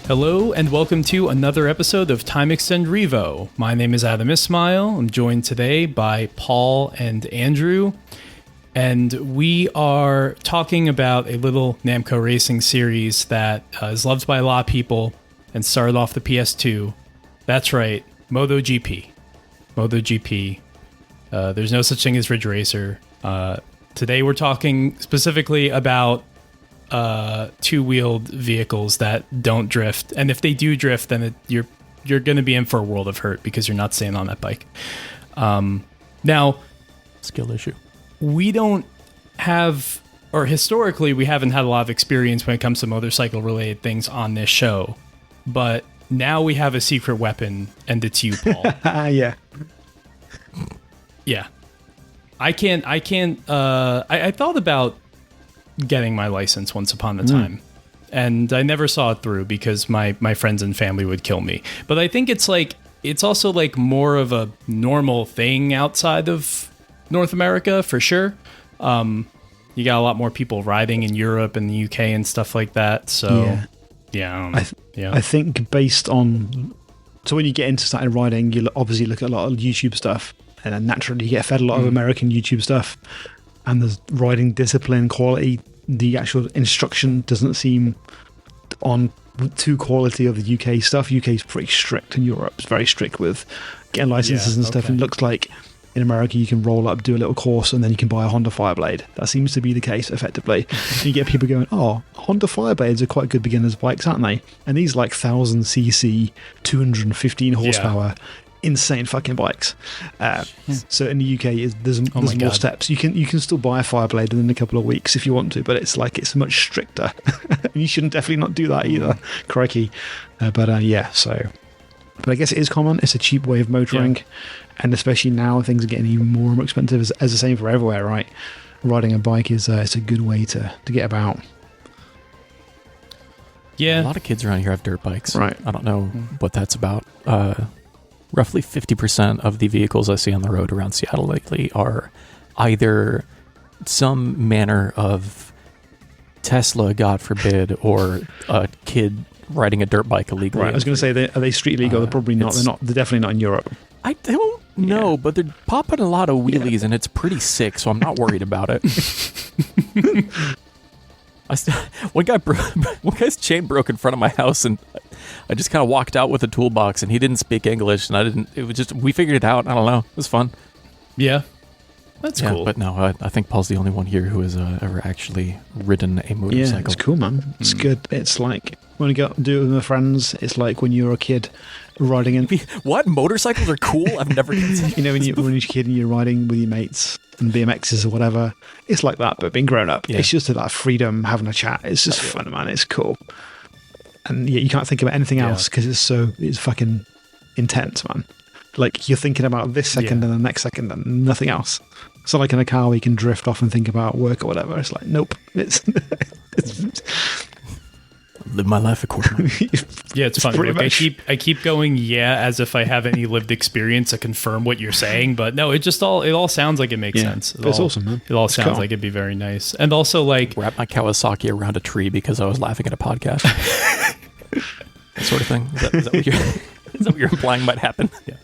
Hello and welcome to another episode of Time Extend Revo. My name is Adam Ismail. I'm joined today by Paul and Andrew, and we are talking about a little Namco racing series that is loved by a lot of people and started off the PS2. That's right, MotoGP. MotoGP. There's no such thing as Ridge Racer. Today we're talking specifically about two-wheeled vehicles that don't drift, and if they do drift, then you're going to be in for a world of hurt because you're not staying on that bike. Now, skill issue. We don't have, or historically, we haven't had a lot of experience when it comes to motorcycle-related things on this show, but now we have a secret weapon, and it's you, Paul. Yeah. Yeah. I thought about getting my license once upon a time, and I never saw it through because my friends and family would kill me. But I think it's also like more of a normal thing outside of North America for sure. You got a lot more people riding in Europe and the UK and stuff like that. So yeah, I don't know. I think based on, so when you get into starting riding, you obviously look at a lot of YouTube stuff, and then naturally you get fed a lot of American YouTube stuff. And the riding discipline quality, the actual instruction doesn't seem on to quality of the UK stuff. UK is pretty strict, and Europe's very strict with getting licenses and stuff. And it looks like in America you can roll up, do a little course, and then you can buy a Honda Fireblade. That seems to be the case, effectively. And you get people going, oh, Honda Fireblades are quite good beginner's bikes, aren't they? And these like 1000cc, 215 horsepower. Insane fucking bikes. So in the UK, there's more steps. You can still buy a Fireblade within a couple of weeks if you want to, but it's much stricter. And you shouldn't definitely not do that either. Crikey. But I guess it is common. It's a cheap way of motoring, and especially now things are getting even more and more expensive. As the same for everywhere, right? Riding a bike is it's a good way to get about. Yeah, a lot of kids around here have dirt bikes. Right. I don't know what that's about. Roughly 50% of the vehicles I see on the road around Seattle lately are either some manner of Tesla, God forbid, or a kid riding a dirt bike illegally. Right, I was going to say, are they street legal? They're probably not. They're definitely not in Europe. I don't know, but they're popping a lot of wheelies, and it's pretty sick, so I'm not worried about it. One guy's chain broke in front of my house, and I just kind of walked out with a toolbox, and he didn't speak English, and we figured it out. I don't know. It was fun. Yeah. That's cool. But no, I think Paul's the only one here who has ever actually ridden a motorcycle. Yeah, it's cool, man. It's good. It's like when I go do it with my friends, it's like when you're a kid riding in... What? Motorcycles are cool? I've never considered when you're a kid and you're riding with your mates and BMXs or whatever, it's like that, but being grown up. Yeah. It's just that freedom, having a chat. It's just fun, man. It's cool. And you can't think about anything else because it's fucking intense, man. Like you're thinking about this second and the next second and nothing else. It's not like in a car where you can drift off and think about work or whatever. It's like, nope. It's live my life accordingly. Yeah, it's funny. Like I keep going, as if I have any lived experience to confirm what you're saying, but no, it all sounds like it makes sense. It's awesome, man. It all sounds like it'd be very nice. And also like wrap my Kawasaki around a tree because I was laughing at a podcast. That sort of thing. Is that what you're implying might happen? Yeah.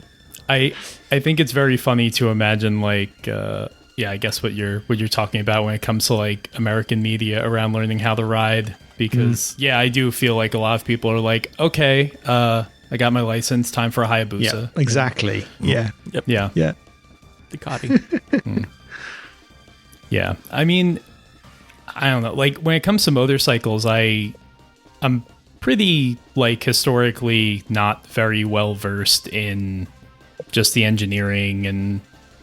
I think it's very funny to imagine like I guess what you're talking about when it comes to like American media around learning how to ride, because I do feel like a lot of people are like, okay, I got my license, time for a Hayabusa. Yeah, exactly. Yeah. Yep. Yeah. Ducati. Yeah. I mean, I don't know. Like when it comes to motorcycles, I'm pretty like historically not very well versed in just the engineering and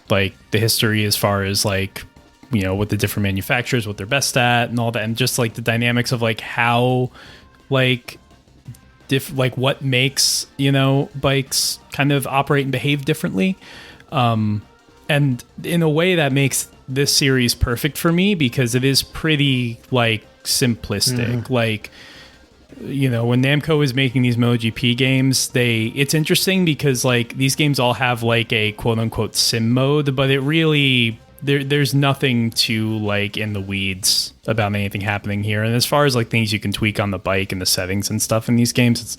like the history as far as like, you know, what the different manufacturers, what they're best at and all that, and just like the dynamics of like how like what makes, you know, bikes kind of operate and behave differently. And in a way that makes this series perfect for me because it is pretty like simplistic. Like, you know, when Namco is making these MotoGP games, it's interesting because like these games all have like a quote unquote sim mode, but it really there's nothing too like in the weeds about anything happening here. And as far as like things you can tweak on the bike and the settings and stuff in these games,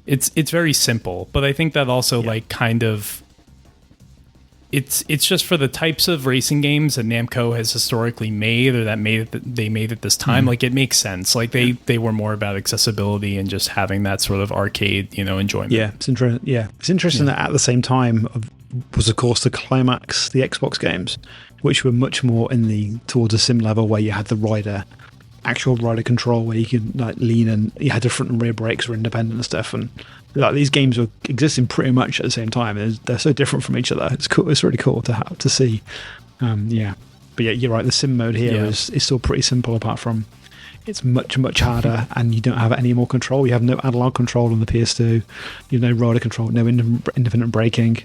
it's very simple. But I think that also like kind of it's just for the types of racing games that Namco has historically made, or they made at this time. Like it makes sense. Like they were more about accessibility and just having that sort of arcade, enjoyment. Yeah, it's interesting that at the same time was of course the Climax, the Xbox games, which were much more towards a sim level, where you had the actual rider control, where you could like lean, and you had different rear brakes were independent and stuff. And like these games were existing pretty much at the same time. They're so different from each other. It's cool. It's really cool to see. But yeah, you're right. The sim mode here is still pretty simple, apart from it's much harder, and you don't have any more control. You have no analog control on the PS2. You have no rider control, no independent braking.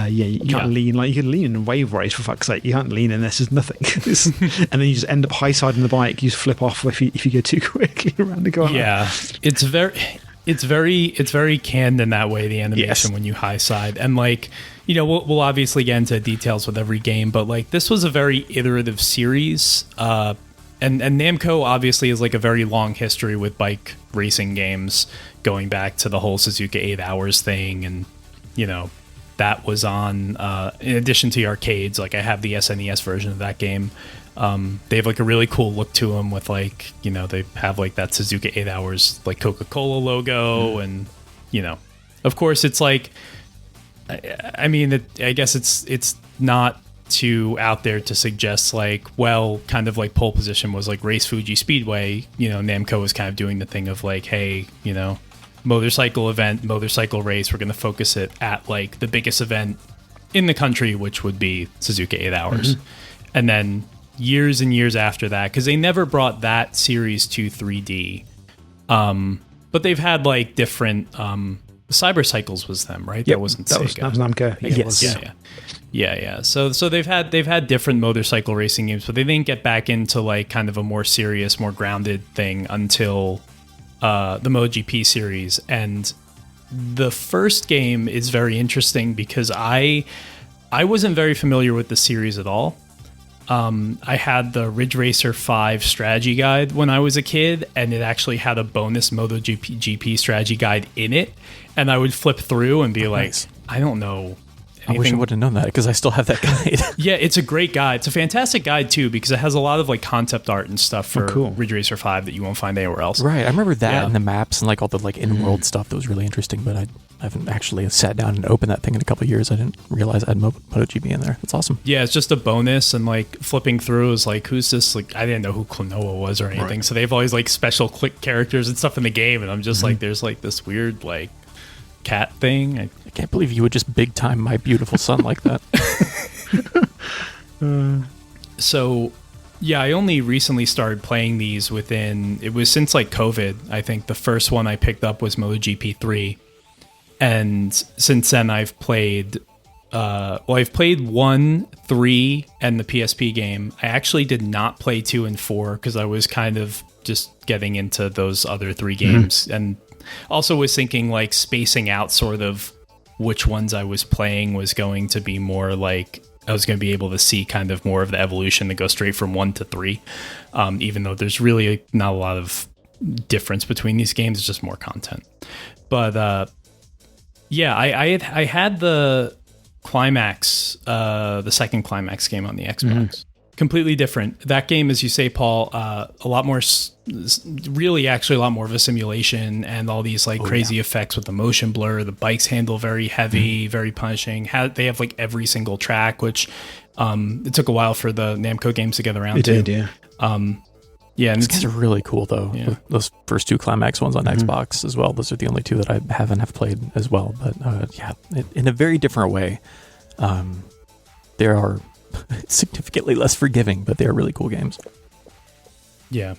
You can't lean. Like you can lean in a wave race, for fuck's sake. You can't lean in this. There's nothing. And then you just end up high siding the bike. You just flip off if you go too quickly around the corner. Yeah, it's very canned in that way, the animation when you high side. And like, we'll obviously get into details with every game, but like this was a very iterative series. And Namco obviously has like a very long history with bike racing games, going back to the whole Suzuka 8 Hours thing. And that was on, in addition to the arcades. Like I have the SNES version of that game. They have like a really cool look to them with like, they have like that Suzuka 8 Hours, like Coca-Cola logo. And, of course it's like, I mean, I guess it's not too out there to suggest like, well, kind of like Pole Position was like Race Fuji Speedway. Namco was kind of doing the thing of like, hey, motorcycle race, we're going to focus it at like the biggest event in the country, which would be Suzuka 8 Hours. And then years and years after that, because they never brought that series to 3D, but they've had like different Cyber Cycles was them, right? Yep, that wasn't that Sega. Was Namco. Yes. Yeah. So they've had different motorcycle racing games, but they didn't get back into like kind of a more serious, more grounded thing until the MotoGP series. And the first game is very interesting because I wasn't very familiar with the series at all. I had the Ridge Racer 5 strategy guide when I was a kid, and it actually had a bonus MotoGP strategy guide in it. And I would flip through and be like, nice. I don't know anything. I wish I would have known that, because I still have that guide. Yeah, it's a great guide. It's a fantastic guide too, because it has a lot of like concept art and stuff for Ridge Racer 5 that you won't find anywhere else. Right, I remember that and the maps and like all the like in-world stuff that was really interesting, but I haven't actually sat down and opened that thing in a couple of years. I didn't realize I had MotoGP in there. That's awesome. Yeah, it's just a bonus, and like flipping through is like, who's this? Like, I didn't know who Klonoa was or anything. Right. So they have always like special click characters and stuff in the game, and I'm just like, there's like this weird like cat thing. I can't believe you would just big time My Beautiful Son like that. So yeah, I only recently started playing these it was since like COVID. I think the first one I picked up was MotoGP 3. And since then I've played 1, 3, and the PSP game. I actually did not play 2 and 4 because I was kind of just getting into those other 3 games. And also was thinking like spacing out sort of which ones I was playing was going to be more like I was going to be able to see kind of more of the evolution to go straight from 1 to 3. Even though there's really not a lot of difference between these games, it's just more content. But yeah, I had the Climax, the second Climax game on the Xbox. Completely different. That game, as you say, Paul, a lot more, really actually a lot more of a simulation, and all these like crazy effects with the motion blur. The bikes handle very heavy, very punishing. They have like every single track, which it took a while for the Namco games to get around to. It did, yeah. Yeah, and these guys are really cool though. Yeah. Those first 2 Climax ones on Xbox as well. Those are the only 2 that I have played as well. But yeah, in a very different way. There are significantly less forgiving, but they are really cool games. Yeah.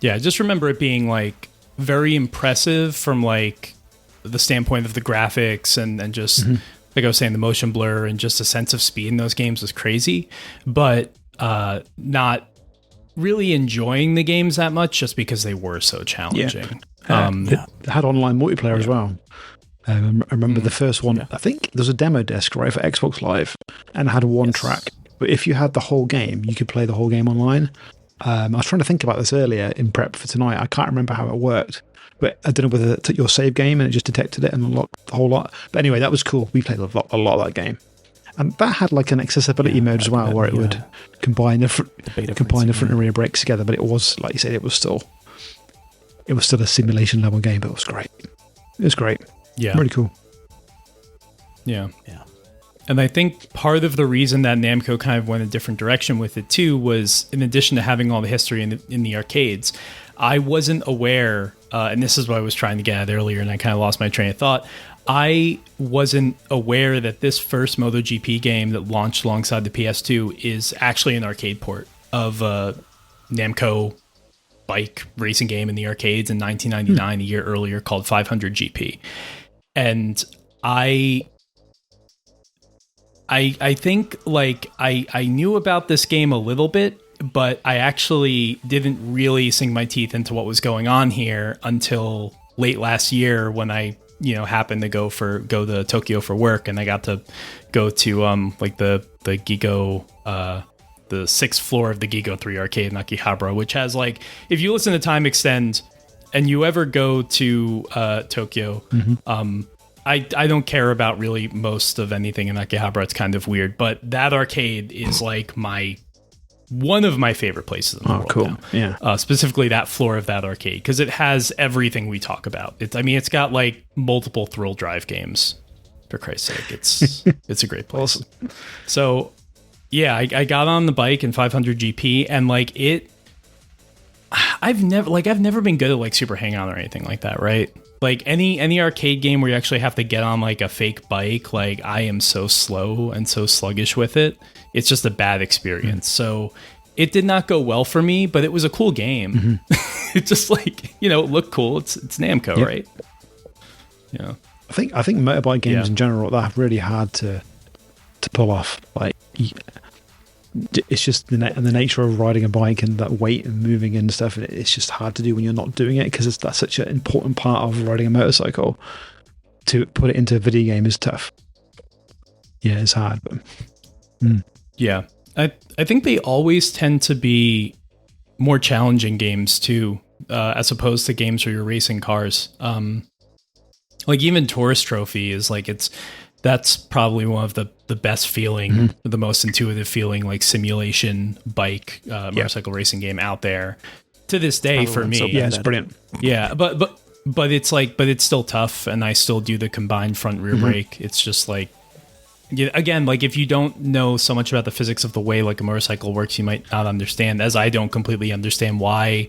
I just remember it being like very impressive from like the standpoint of the graphics and just like I was saying, the motion blur and just a sense of speed in those games was crazy, but not really enjoying the games that much just because they were so challenging. It had online multiplayer as well. I remember the first one. I think there's a demo disc right for Xbox Live, and it had one track, But if you had the whole game, you could play the whole game online. I was trying to think about this earlier in prep for tonight. I can't remember how it worked, but I don't know whether it took your save game and it just detected it and unlocked the whole lot. But anyway, that was cool. We played a lot of that game. And that had like an accessibility mode as well, where it would combine the front and rear brakes together. But it was, like you said, it was still a simulation level game, but it was great. It was great. Yeah. Really cool. Yeah. And I think part of the reason that Namco kind of went a different direction with it too was, in addition to having all the history in the arcades, I wasn't aware, and this is what I was trying to get at earlier, and I kind of lost my train of thought. I wasn't aware that this first MotoGP game that launched alongside the PS2 is actually an arcade port of a Namco bike racing game in the arcades in 1999, a year earlier, called 500 GP. And I think like I knew about this game a little bit, but I actually didn't really sink my teeth into what was going on here until late last year, when I happened to go to Tokyo for work, and I got to go to like the Gigo, the sixth floor of the Gigo 3 arcade in Akihabara, which has, like, if you listen to Time Extend and you ever go to Tokyo, I don't care about really most of anything in Akihabara. It's kind of weird, but that arcade is like one of my favorite places in the world. Cool. Now. Yeah. Specifically that floor of that arcade, because it has everything we talk about. It's got like multiple thrill drive games. For Christ's sake, it's a great place. Awesome. So yeah, I got on the bike in 500 GP, and like I've never been good at like Super Hang-On or anything like that, right? Like any arcade game where you actually have to get on like a fake bike, like I am so slow and so sluggish with it. It's just a bad experience. So it did not go well for me, but it was a cool game. It just like, it looked cool. It's Namco, right? Yeah. I think motorbike games in general, they're really hard to pull off. Like, it's just the nature of riding a bike and that weight and moving and stuff. It's just hard to do when you're not doing it, because that's such an important part of riding a motorcycle. To put it into a video game is tough. Yeah, it's hard. But yeah, I think they always tend to be more challenging games too, as opposed to games where you're racing cars. Like even Tourist Trophy is like that's probably one of the best feeling, the most intuitive feeling, like simulation bike motorcycle racing game out there to this day for me. It's brilliant. Yeah, but it's still tough, and I still do the combined front rear brake. It's just like, again, like if you don't know so much about the physics of the way like a motorcycle works, you might not understand, as I don't completely understand why,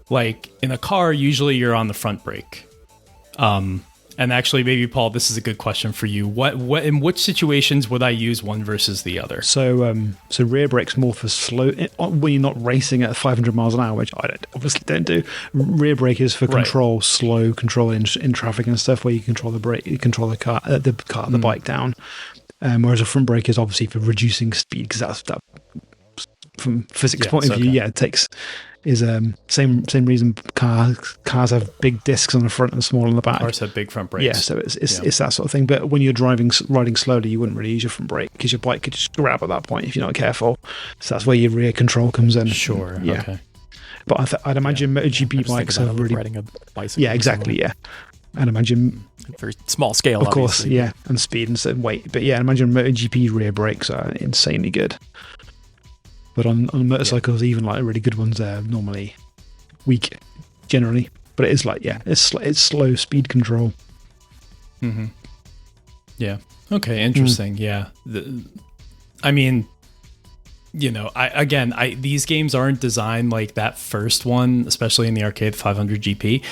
like in a car, usually you're on the front brake. And actually, maybe Paul, this is a good question for you. What in which situations would I use one versus the other? So rear brake's more for slow when you're not racing at 500 miles an hour, which I don't do. Rear brake is for control, slow control in traffic and stuff, where you control the brake, you control the bike down. Whereas a front brake is obviously for reducing speed, because that's from physics point of view. Yeah, it takes. Is same reason cars have big discs on the front and small on the back. Cars have big front brakes. Yeah, so it's that sort of thing. But when you're riding slowly, you wouldn't really use your front brake, because your bike could just grab at that point if you're not careful. So that's where your rear control comes in. Sure. Yeah. Okay. But I'd imagine MotoGP bikes are really riding a bicycle. Yeah, exactly. Yeah, I'd imagine very small scale, of course. Obviously. Yeah, and speed and weight. But yeah, I'd imagine MotoGP rear brakes are insanely good. But on motorcycles, even like really good ones are normally weak generally, but it is like it's slow speed control. Yeah. Okay. Interesting. Yeah. I mean, these games aren't designed like that first one, especially in the arcade 500 GP.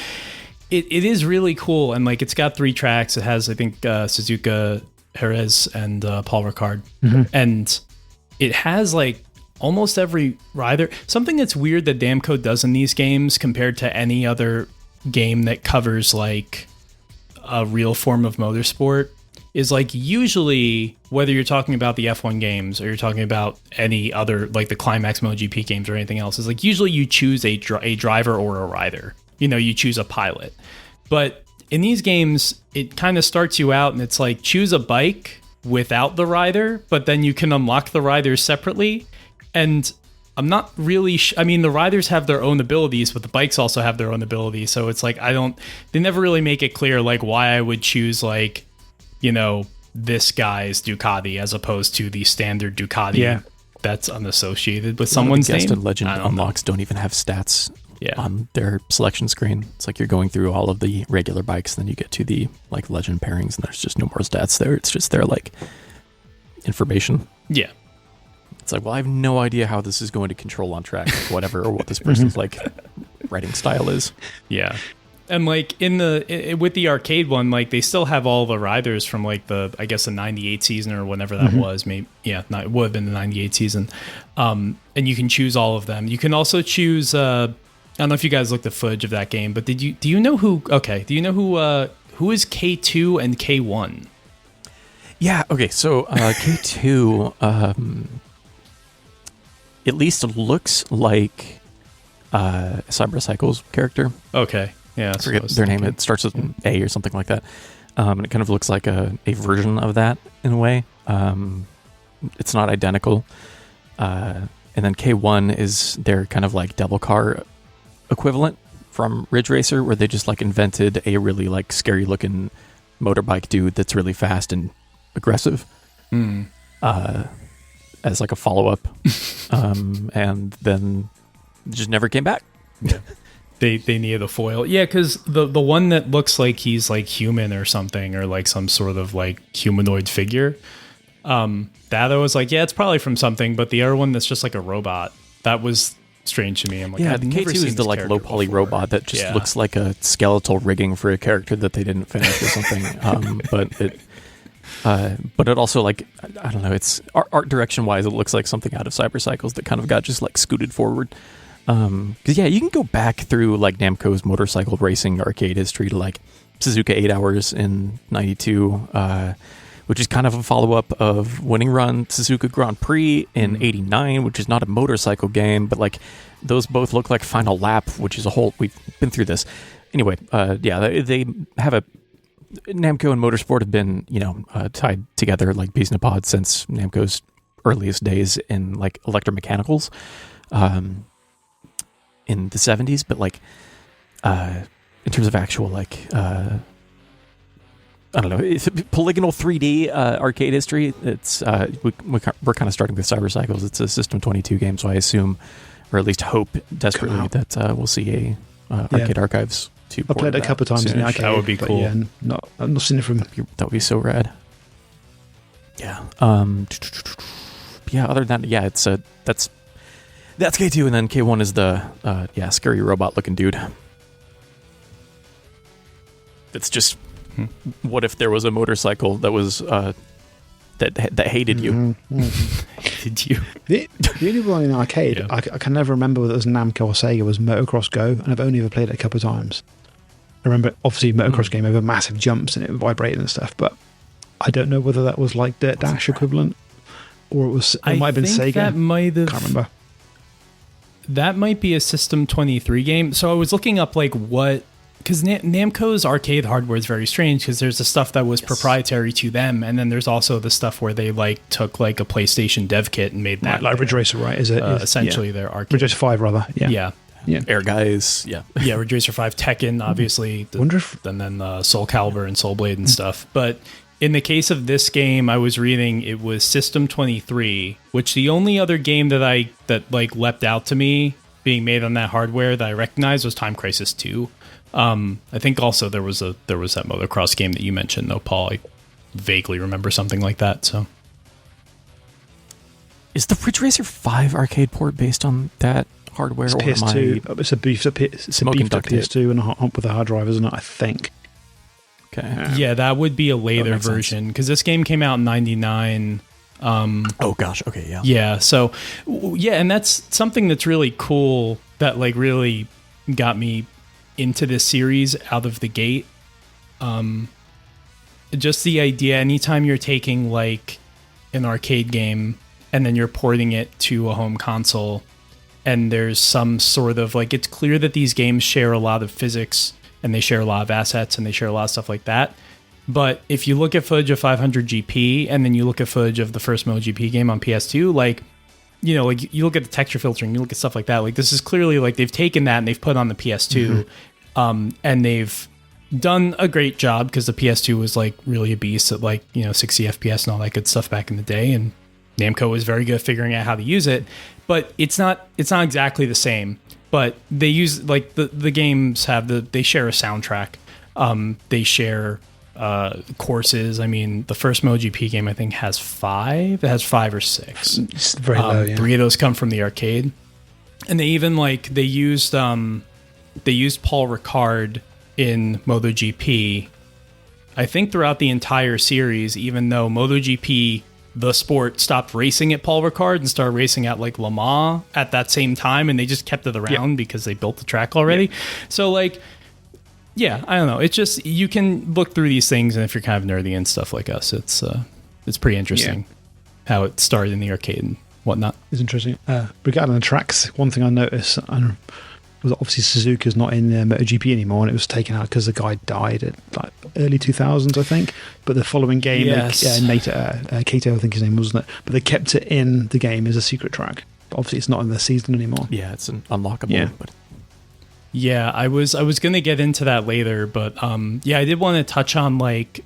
It is really cool, and like it's got 3 tracks. It has, I think, Suzuka, Jerez, and Paul Ricard, and it has like almost every rider. Something that's weird that Namco does in these games compared to any other game that covers like a real form of motorsport is like, usually whether you're talking about the F1 games or you're talking about any other, like the Climax MotoGP games or anything else, is like usually you choose a driver or a rider. You choose a pilot. But in these games, it kind of starts you out and it's like, choose a bike without the rider, but then you can unlock the riders separately. And I'm not really I mean, the riders have their own abilities, but the bikes also have their own abilities. So it's like, they never really make it clear like why I would choose like, you know, this guy's Ducati as opposed to the standard Ducati that's unassociated with someone's name. Guest and Legend unlocks don't even have stats on their selection screen. It's like you're going through all of the regular bikes, then you get to the like Legend pairings, and there's just no more stats there. It's just their like information. Yeah. It's like, well, I have no idea how this is going to control on track, like whatever, or what this person's like writing style is. Yeah. And like with the arcade one, like they still have all the riders from like the 98 season or whenever that was. Maybe it would have been the 98 season. And you can choose all of them. You can also choose. I don't know if you guys looked at footage of that game, but do you know who? Okay, do you know who is K2 and K1? Yeah. Okay. So K2, at least looks like Cybercycle's character. Okay. Yeah, I forget their name. It starts with A or something like that. And it kind of looks like a version of that in a way. It's not identical. And then K1 is their kind of like Devil Car equivalent from Ridge Racer, where they just like invented a really like scary looking motorbike dude that's really fast and aggressive as like a follow up. And then just never came back. Yeah. They needed a foil. Yeah, because the one that looks like he's like human or something, or like some sort of like humanoid figure, that I was like, yeah, it's probably from something. But the other one that's just like a robot, that was strange to me. I'm like, yeah, the K2 is the like low poly robot that just looks like a skeletal rigging for a character that they didn't finish or something. But it also like, I don't know, it's art direction wise, it looks like something out of Cybercycles that kind of got just like scooted forward. Because you can go back through like Namco's motorcycle racing arcade history to like Suzuka 8 Hours in 92, which is kind of a follow-up of Winning Run Suzuka Grand Prix in 89, which is not a motorcycle game, but like those both look like Final Lap, which is a whole, we've been through this. Anyway, they have a, Namco and Motorsport have been, tied together like bees in a pod since Namco's earliest days in like electromechanicals. In the 70s, but like in terms of actual like I don't know, it's polygonal 3D arcade history, it's we're kind of starting with Cybercycles. It's a System 22 game, so I assume, or at least hope desperately, that we'll see a Arcade Archives 2 I played it a couple of times in the arcade. That would be cool. Yeah, I've not seen it from. That would be so rad. Yeah. Yeah. Other than that, yeah, it's that's K2, and then K1 is the scary robot looking dude. It's just, what if there was a motorcycle that was that hated you? Hated you. The only one in arcade, I can never remember whether it was Namco or Sega, was Motocross Go, and I've only ever played it a couple of times. I remember, obviously, Motocross game over massive jumps and it vibrated and stuff, but I don't know whether that was like Dirt Dash equivalent, or it might have been Sega. That might have. Can't remember. That might be a System 23 game. So I was looking up like what, because Namco's arcade hardware is very strange, because there's the stuff that was proprietary to them, and then there's also the stuff where they like took like a PlayStation dev kit and made that like Ridge Racer, right? Is it essentially their arcade? Ridge Racer 5 rather? Yeah. Air Guys, yeah, Ridge Racer 5, Tekken, obviously, and then Soul Calibur and Soul Blade and stuff. But in the case of this game, I was reading it was System 23, which the only other game that like leapt out to me being made on that hardware that I recognized was Time Crisis 2. I think also there was that motocross game that you mentioned, though, Paul. I vaguely remember something like that. So, is the Ridge Racer 5 arcade port based on that hardware? It's PS2. It's a beefed up PS2 and a hump with a hard drive, isn't it? I think. Okay. Yeah, that would be a later version, because this game came out in 99. Oh gosh. Okay. Yeah. Yeah. So, yeah, and that's something that's really cool that like really got me into this series out of the gate. Just the idea, anytime you're taking like an arcade game and then you're porting it to a home console, and there's some sort of like, it's clear that these games share a lot of physics and they share a lot of assets and they share a lot of stuff like that, But if you look at footage of 500GP and then you look at footage of the first MotoGP game on PS2, like, you know, like you look at the texture filtering, you look at stuff like that. Like this is clearly like they've taken that and they've put on the PS2, and they've done a great job because the PS2 was like really a beast at like, you know, 60 FPS and all that good stuff back in the day, and Namco was very good at figuring out how to use it. But it's not exactly the same. But they use like the games have they share a soundtrack. They share courses. I mean, the first MotoGP game I think has 5. It has 5 or 6. It's very low. Yeah. 3 of those come from the arcade, and they even like they used Paul Ricard in MotoGP. I think throughout the entire series, even though MotoGP the sport stopped racing at Paul Ricard and started racing at like Le Mans at that same time, and they just kept it around because they built the track already. So like, yeah, I don't know. It's just, you can look through these things, and if you're kind of nerdy and stuff like us, it's pretty interesting how it started in the arcade and whatnot. It's interesting. Regarding the tracks, one thing I noticed was obviously Suzuka's not in MotoGP anymore, and it was taken out because the guy died at like early 2000s, I think. But the following game, Kato, I think his name, wasn't it? But they kept it in the game as a secret track. But obviously, it's not in the season anymore. Yeah, it's an unlockable. Yeah. But Yeah, I was going to get into that later, but yeah, I did want to touch on like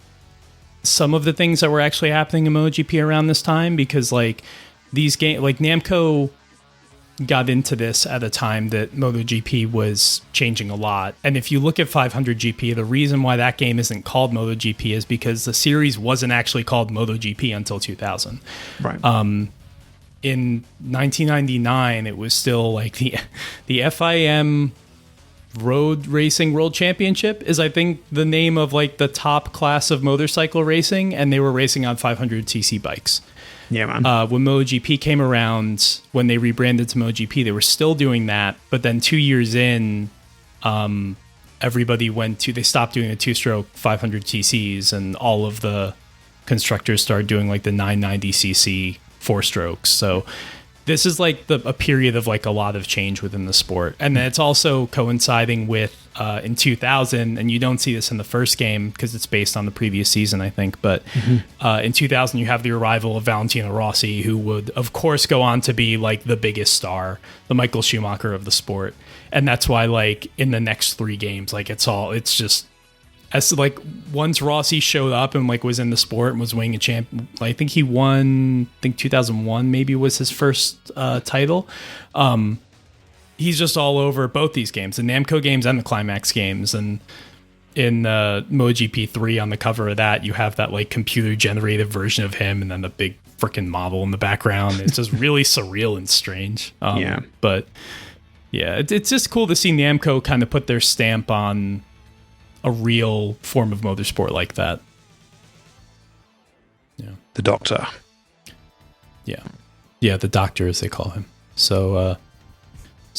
some of the things that were actually happening in MotoGP around this time, because like these games, like Namco got into this at a time that MotoGP was changing a lot. And if you look at 500GP, the reason why that game isn't called MotoGP is because the series wasn't actually called MotoGP until 2000. Right. In 1999, it was still like the FIM Road Racing World Championship is, I think, the name of like the top class of motorcycle racing, and they were racing on 500cc bikes. Yeah, man. When MotoGP came around, when they rebranded to MotoGP, they were still doing that. But then 2 years in, everybody they stopped doing the 2-stroke 500cc's, and all of the constructors started doing like the 990cc 4-strokes. So this is like a period of like a lot of change within the sport. And then it's also coinciding with in 2000, and you don't see this in the first game because it's based on the previous season, I think. But in 2000, you have the arrival of Valentino Rossi, who would, of course, go on to be like the biggest star, the Michael Schumacher of the sport. And that's why, like, in the next 3 games, like, it's just, as like, once Rossi showed up and like was in the sport and was winning a champ, I think he won, 2001 maybe was his first title. He's just all over both these games, the Namco games and the Climax games. And in MotoGP 3, on the cover of that, you have that like computer generated version of him, and then the big freaking model in the background. It's just really surreal and strange. But yeah, it's just cool to see Namco kind of put their stamp on a real form of motorsport like that. Yeah. The Doctor. Yeah. Yeah, the Doctor, as they call him. So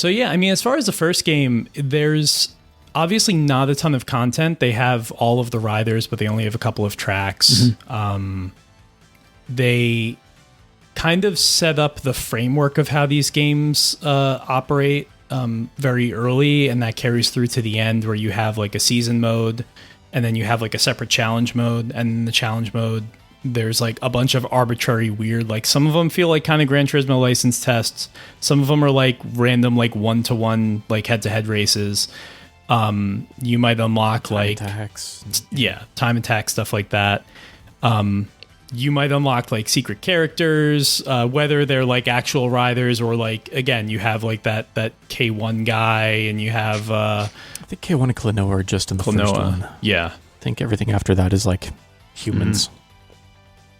yeah, I mean, as far as the first game, there's obviously not a ton of content. They have all of the riders, but they only have a couple of tracks. They kind of set up the framework of how these games operate very early, and that carries through to the end, where you have like a season mode, and then you have like a separate challenge mode. And in the challenge mode, there's like a bunch of arbitrary weird, like some of them feel like kind of Gran Turismo license tests. Some of them are like random, like 1-to-1, like head-to-head races. You might unlock time attacks. Yeah, time attack, stuff like that. You might unlock like secret characters, whether they're like actual riders or like, again, you have like that K1 guy, and you have I think K1 and Klonoa are just in the first one. Yeah. I think everything after that is like humans.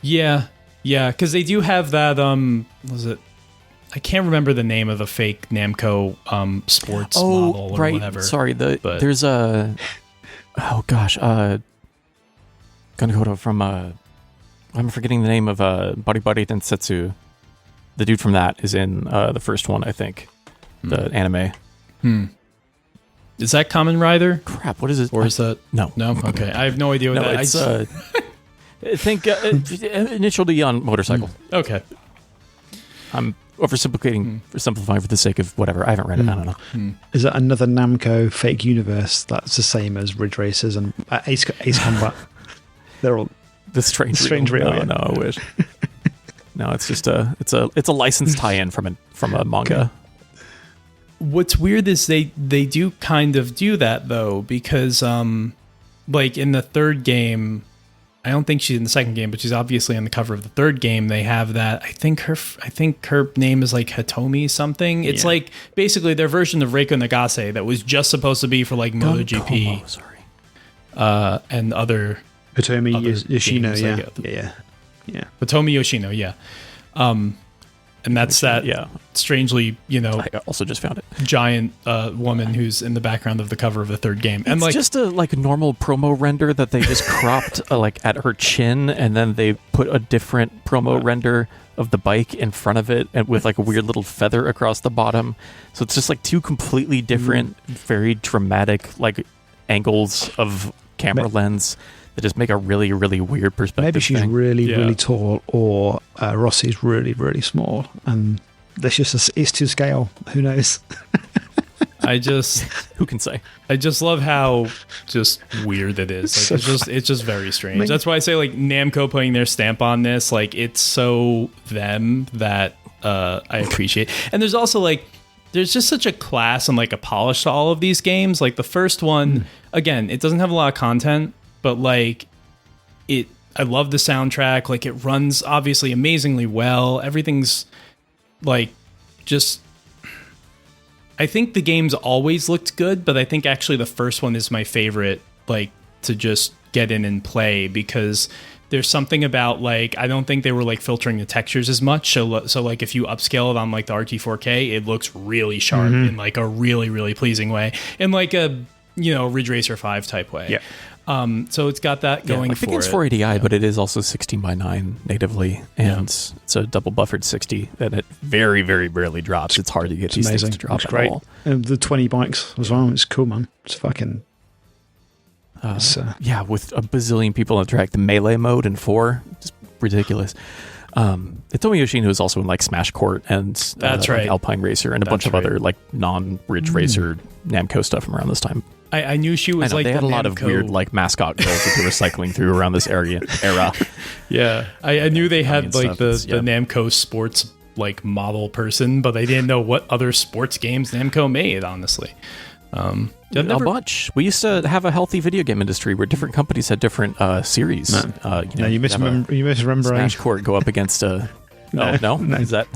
Yeah, because they do have that, was it? I can't remember the name of the fake Namco sports model or whatever. Sorry, there's a... Oh, gosh. Gonna go from... I'm forgetting the name of Bari Densetsu. The dude from that is in the first one, I think. The anime. Is that Kamen Rider? Crap, what is it? Or is that... No. Okay, I have no idea what that is. I think initially on motorcycle. Okay. I'm oversimplifying for the sake of whatever. I haven't read it. I don't know. Is that another Namco fake universe that's the same as Ridge Racers and Ace Combat? They're all The strange Strange reel. reel, No, yeah. no, I wish. No, it's just it's a licensed tie-in from a manga. What's weird is they do kind of do that though, because like in the third game, I don't think she's in the second game, but she's obviously on the cover of the third game. They have that. I think her name is like Hitomi something. It's like basically their version of Reiko Nagase that was just supposed to be for like MotoGP. Gunkomo, sorry. And other Hitomi Yoshino. games, Yeah. Hitomi Yoshino, yeah. And that's that strangely, I also just found it. giant woman who's in the background of the cover of the third game. And It's like just a normal promo render that they just cropped like at her chin, and then they put a different promo render of the bike in front of it, and with like a weird little feather across the bottom. So it's just like two completely different, very dramatic like angles of camera lens that just make a really, really weird perspective. Maybe she's thing. really tall, or Rossi's really small, and it's to scale. Who knows? Who can say? I just love how just weird it is. Like, it's just very strange. That's why I say like Namco putting their stamp on this, like it's so them that I appreciate. And there's also like there's just such a class and like a polish to all of these games. Like the first one, again, it doesn't have a lot of content, but like I love the soundtrack. Like it runs obviously amazingly well. Everything's like just. I think the games always looked good, but I think actually the first one is my favorite, like to just get in and play, because there's something about like, I don't think they were like filtering the textures as much. So like if you upscale it on like the RT4K, it looks really sharp in like a really, really pleasing way, in like a, Ridge Racer 5 type way. Yeah. So it's got that going I think it's it. 480i, but it is also 16:9 natively, and it's a double buffered 60, and it very, very rarely drops. It's hard to get these things to drop It's at great. all. And the 20 bikes as well. It's cool, man. It's fucking. With a bazillion people on the track, the melee mode in 4, just ridiculous. Hitomi Yoshino is also in like Smash Court and That's right. Alpine Racer and a bunch of other like non-Ridge Racer Namco stuff from around this time. I knew she was I know, like they had a lot of Namco- weird like mascot girls that they were cycling through around this era. Yeah, I knew they had like stuff. the Namco sports like model person, but I didn't know what other sports games Namco made. Honestly, A bunch. We used to have a healthy video game industry where different companies had different series. You misremember. Smash Court go up against a. No. Is that?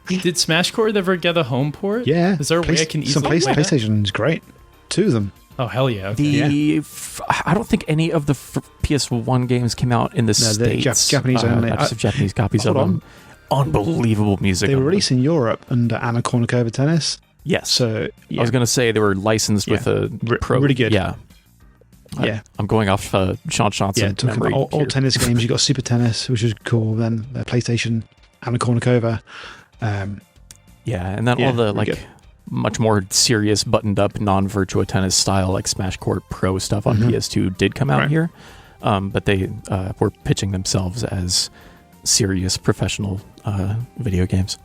Did Smash Court ever get a home port? Yeah. Is there a way I can easily play that? PlayStation is great. 2 of them. Oh hell yeah! Okay. I don't think any of the PS1 games came out in the States. Japanese only. I just have Japanese copies of Hold them. Unbelievable music. They were on them. released in Europe under Anna Kournikova Tennis. Yes. So I was going to say they were licensed with a pro. Really good. Yeah. I'm going off Sean Johnson. Yeah, memory all tennis games. You got Super Tennis, which is cool. Then the PlayStation, Anna Kournikova. And then all the like good. much more serious, buttoned up, non-Virtua Tennis style like Smash Court Pro stuff on PS2 did come out here, but they were pitching themselves as serious professional video games.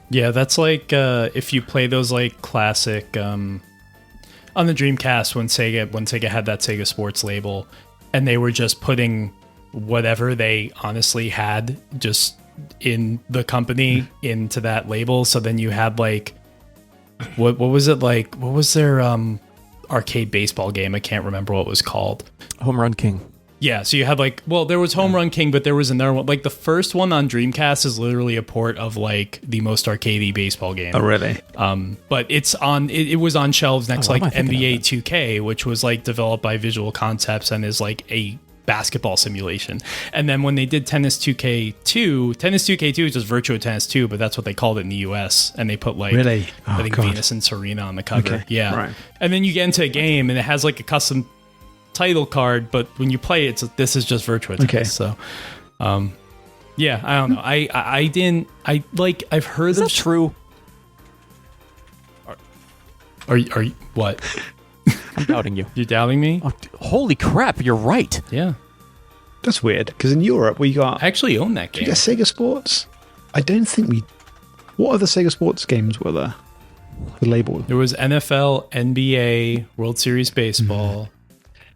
Yeah, that's like if you play those like classic on the Dreamcast when Sega had that Sega Sports label, and they were just putting whatever they honestly had just in the company into that label. So then you had like what was it like? What was their arcade baseball game? I can't remember what it was called. Home Run King. Yeah, so you had like, well, there was Home Run King, but there was another one. Like the first one on Dreamcast is literally a port of like the most arcadey baseball game. Oh, really? But it's on. It was on shelves next to like what am I thinking NBA 2K, which was like developed by Visual Concepts and is like a basketball simulation. And then when they did Tennis 2K2 is just Virtua Tennis 2, but that's what they called it in the US. And they put like, Really? I think God. Venus and Serena on the cover. Okay, Yeah. right. And then you get into a game and it has like a custom title card, but when you play it, this is just Virtua Tennis. Okay. So, yeah, I don't know. I've heard Is that true? Are you what? I'm doubting you. You doubting me? Oh, holy crap! You're right. Yeah. That's weird, because in Europe we got... I actually own that Did you game. get Sega Sports? I don't think we... What other Sega Sports games were there? The label. There was NFL, NBA, World Series Baseball.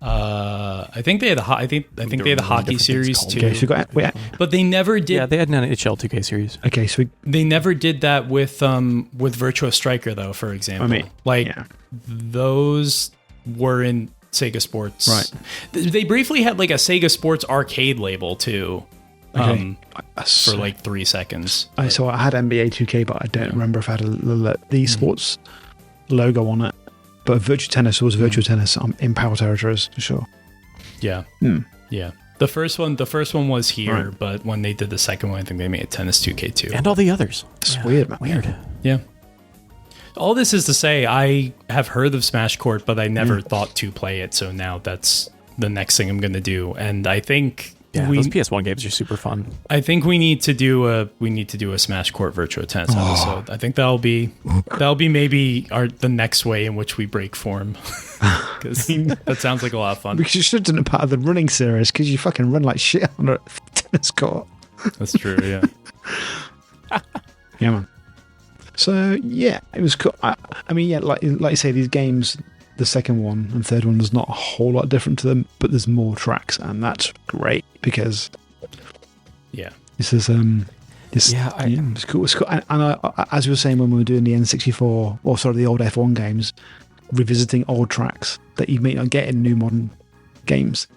I think they had I think they had a hockey series too. Okay, so But they never did. Yeah, they had an NHL 2K series. okay, so They never did that with Virtua Striker though, for example. Those were in Sega Sports. Right. They briefly had like a Sega Sports arcade label too. Okay. For like 3 seconds. So I had NBA 2K, but I don't remember if I had the sports logo on it. But Virtua Tennis was Virtua Tennis. I'm in power territories for sure. Yeah. Yeah. The first one was here, but when they did the second one, I think they made Tennis 2K too. And all the others. It's weird, man. Weird. Yeah. All this is to say, I have heard of Smash Court, but I never thought to play it. So now that's the next thing I'm going to do. And I think those PS1 games are super fun. I think we need to do a Smash Court Virtua Tennis episode. I think that'll be maybe the next way in which we break form. Because that sounds like a lot of fun. Because you should have done it part of the running series, because you fucking run like shit on a tennis court. That's true, yeah. Yeah, man. So, yeah, it was cool. I mean, yeah, like you say, these games, the second one and third one, there's not a whole lot different to them, but there's more tracks, and that's great, because this is it's cool. It's cool. And as we were saying when we were doing the N64, or sorry, the old F1 games, revisiting old tracks that you may not get in new modern games,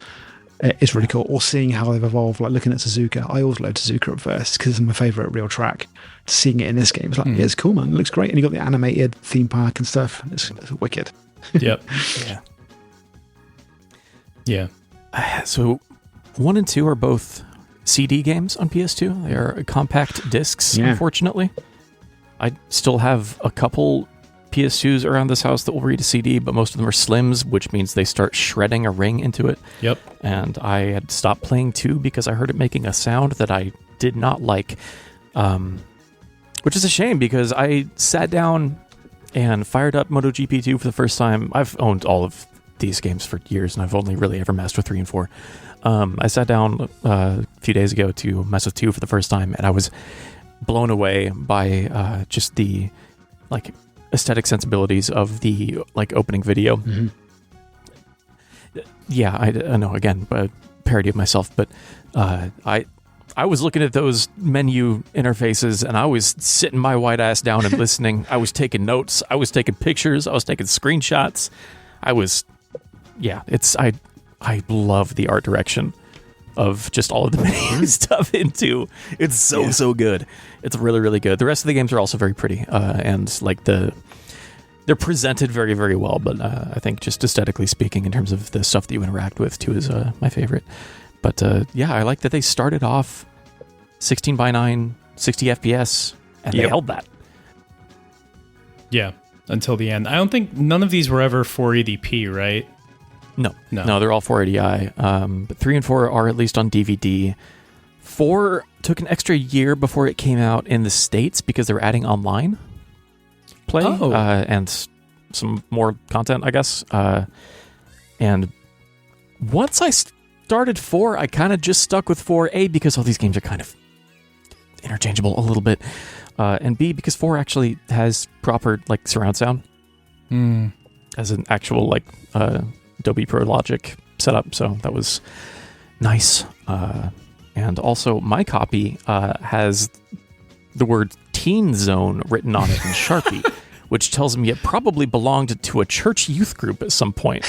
it's really cool. Or seeing how they've evolved, like looking at Suzuka. I always loved Suzuka at first because it's my favourite real track. Seeing it in this game, it's like, yeah, it's cool, man. It looks great. And you got the animated theme park and stuff. It's wicked. Yep. Yeah. So 1 and 2 are both CD games on PS2. They are compact discs, unfortunately. I still have a couple PS2s around this house that will read a CD, but most of them are slims, which means they start shredding a ring into it. Yep. And I had stopped playing 2 because I heard it making a sound that I did not like, which is a shame because I sat down and fired up MotoGP 2 for the first time. I've owned all of these games for years, and I've only really ever messed with 3 and 4. I sat down a few days ago to mess with 2 for the first time, and I was blown away by just the aesthetic sensibilities of the opening video. Mm-hmm. Yeah, I know, again, a parody of myself, but I was looking at those menu interfaces, and I was sitting my white ass down and listening. I was taking notes. I was taking pictures. I was taking screenshots. I love the art direction of just all of the menu stuff into. It's so good. It's really, really good. The rest of the games are also very pretty, and they're presented very, very well. But I think just aesthetically speaking, in terms of the stuff that you interact with, 2 is my favorite. But I like that they started off 16:9, 60 FPS, and they held that. Yeah, until the end. I don't think none of these were ever 480p, right? No, they're all 480i. But 3 and 4 are at least on DVD. 4 took an extra year before it came out in the States because they're adding online play and some more content, I guess. And once I started 4, I kind of just stuck with 4A because all these games are kind of interchangeable a little bit. And B, because 4 actually has proper surround sound. As an actual Adobe Pro Logic setup, so that was nice. And also, my copy has the word Teen Zone written on it in Sharpie, which tells me it probably belonged to a church youth group at some point.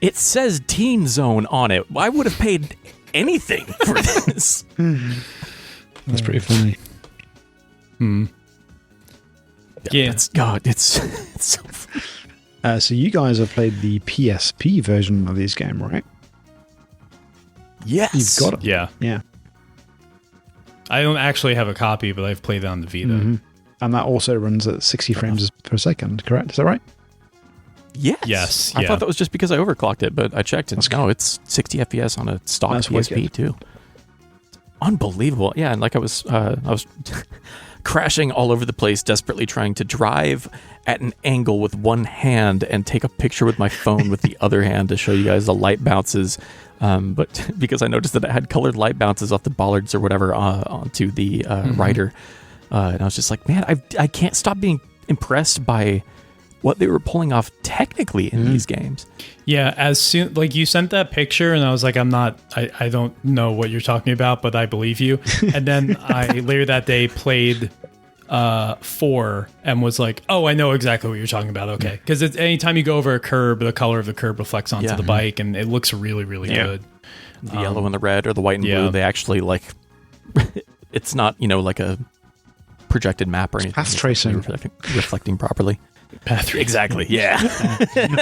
It says Teen Zone on it. I would have paid anything for this. That's pretty funny. Yeah. It's so funny. So you guys have played the PSP version of this game, right? Yes. You've got it. Yeah. I don't actually have a copy, but I've played it on the Vita. Mm-hmm. And that also runs at 60 frames per second, correct? Is that right? Yes. I thought that was just because I overclocked it, but I checked and it's 60 FPS on a stock PSP too. Unbelievable. Yeah, and I was crashing all over the place, desperately trying to drive at an angle with one hand and take a picture with my phone with the other hand to show you guys the light bounces. But because I noticed that it had colored light bounces off the bollards or whatever onto the rider, and I was just like, man, I can't stop being impressed by what they were pulling off technically in these games. Yeah, as soon like you sent that picture and I was like, I don't know what you're talking about, but I believe you. And then I later that day played 4 and was like, oh, I know exactly what you're talking about. Okay. Because anytime you go over a curb, the color of the curb reflects onto the bike and it looks really, really good. The yellow and the red or the white and blue, they actually like, it's not, like a projected map or anything. Path tracing. Reflecting properly. Path exactly. Yeah.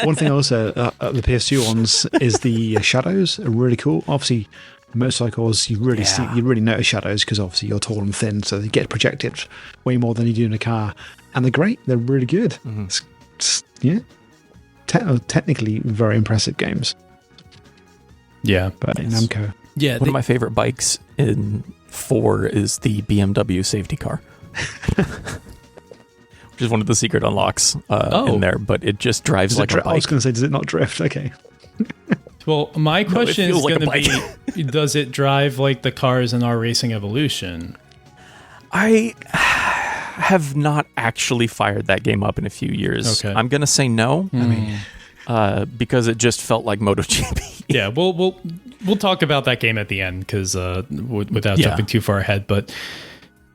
One thing also, the PS2 ones is the shadows are really cool. Obviously, motorcycles, you really notice shadows because obviously you're tall and thin, so they get projected way more than you do in a car. And they're great. They're really good. Technically very impressive games. Yeah. But Namco. Yeah. One of my favorite bikes in 4 is the BMW safety car. Which is one of the secret unlocks in there, but it just drives like a bike. I was going to say, does it not drift? Okay. Well, my question is like going to be, does it drive like the cars in our Racing Evolution? I have not actually fired that game up in a few years. Okay. I'm going to say no. I mean, because it just felt like MotoGP. Yeah, we'll talk about that game at the end because without jumping too far ahead, but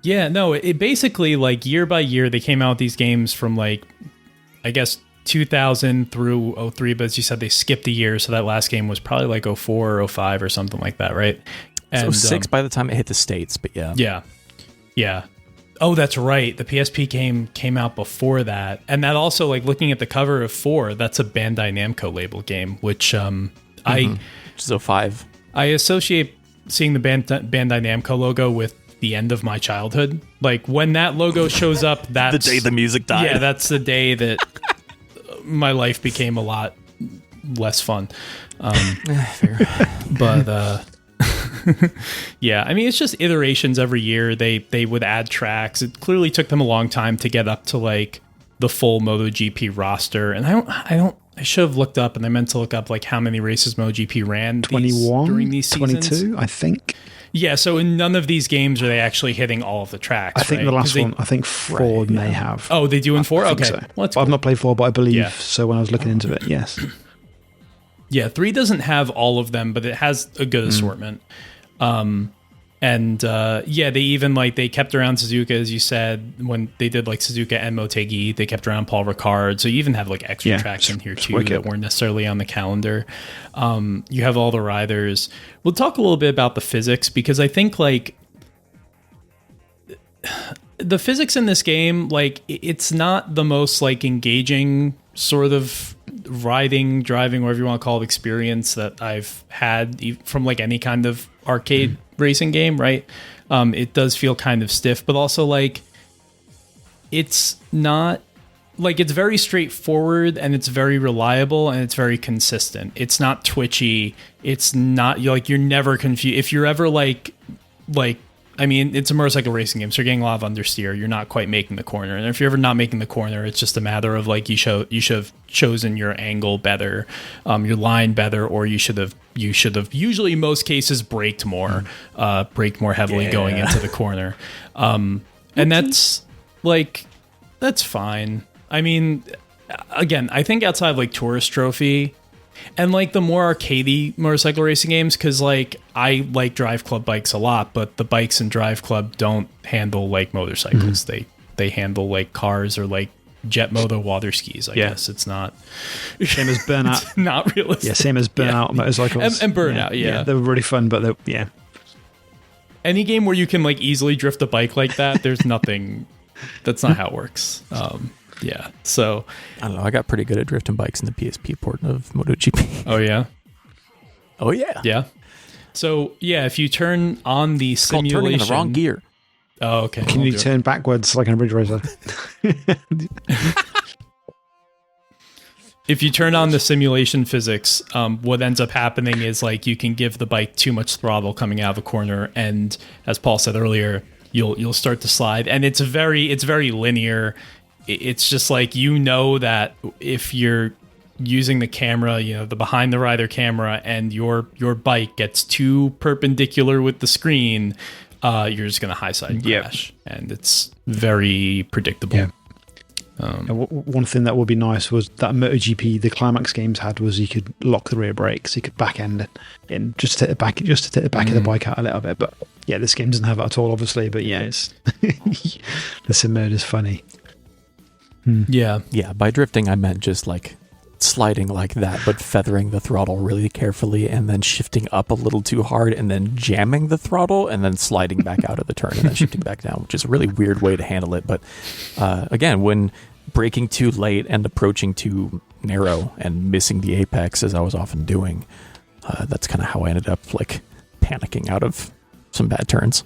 yeah, no, it basically like year by year they came out with these games from like I guess 2000 through 03, but as you said, they skipped a year, so that last game was probably like 04 or 05 or something like that, right? And 06 by the time it hit the States, but yeah. Oh, that's right. The PSP game came out before that, and that also, like looking at the cover of 4, that's a Bandai Namco label game, which which is 05. I associate seeing the Bandai Namco logo with the end of my childhood. Like when that logo shows up, that's the day the music died. Yeah, that's the day that my life became a lot less fun. Fair. But yeah, I mean, it's just iterations every year. They would add tracks. It clearly took them a long time to get up to like the full MotoGP roster. And I should have looked up, and I meant to look up like how many races MotoGP ran 21 during these seasons. 22, I think. Yeah, so in none of these games are they actually hitting all of the tracks. I think the last one, I think 4 may have. Oh, they do in 4? Okay. So. Well, I've not played 4, but I believe so when I was looking into it, yes. Yeah, 3 doesn't have all of them, but it has a good assortment. They even like they kept around Suzuka, as you said, when they did like Suzuka and Motegi, they kept around Paul Ricard. So you even have like extra tracks in here too that weren't necessarily on the calendar. You have all the riders. We'll talk a little bit about the physics because I think like the physics in this game, like it's not the most like engaging sort of riding, driving, whatever you want to call it, experience that I've had from like any kind of arcade racing game, right? It does feel kind of stiff, but also like it's not like it's very straightforward and it's very reliable and it's very consistent. It's not twitchy. It's not like you're never confused. If you're ever like I mean, it's a motorcycle racing game, so you're getting a lot of understeer. You're not quite making the corner. And if you're ever not making the corner, it's just a matter of like you should have chosen your angle better, your line better, or you should have usually in most cases braked more heavily going into the corner. And that's fine. I mean, again, I think outside of like Tourist Trophy and like the more arcadey motorcycle racing games, because like I like Drive Club bikes a lot, but the bikes in Drive Club don't handle like motorcycles. They handle like cars or like jet moto water skis. I guess it's not same as Burnout. It's not realistic. Yeah, same as Burnout motorcycles and Burnout. Yeah, they were really fun, but any game where you can like easily drift a bike like that, there's nothing. That's not how it works. Yeah, so I don't know. I got pretty good at drifting bikes in the PSP port of MotoGP. Oh yeah, yeah. So yeah, if you turn on the simulation, turning in the wrong gear. Oh, okay. Can you turn backwards like in a Ridge Racer? If you turn on the simulation physics, what ends up happening is like you can give the bike too much throttle coming out of a corner, and as Paul said earlier, you'll start to slide, and it's very linear. It's just like, that if you're using the camera, the behind the rider camera, and your bike gets too perpendicular with the screen, you're just going to high side and crash. And it's very predictable. Yeah. And one thing that would be nice was that MotoGP, the Climax games had, was you could lock the rear brakes, you could back end it in just to take the back of the bike out a little bit. But yeah, this game doesn't have that at all, obviously. But yeah, it's the sim mode is funny. Yeah. Yeah, by drifting I meant just like sliding like that, but feathering the throttle really carefully and then shifting up a little too hard and then jamming the throttle and then sliding back out of the turn and then shifting back down, which is a really weird way to handle it. But again, when braking too late and approaching too narrow and missing the apex, as I was often doing, that's kind of how I ended up like panicking out of some bad turns.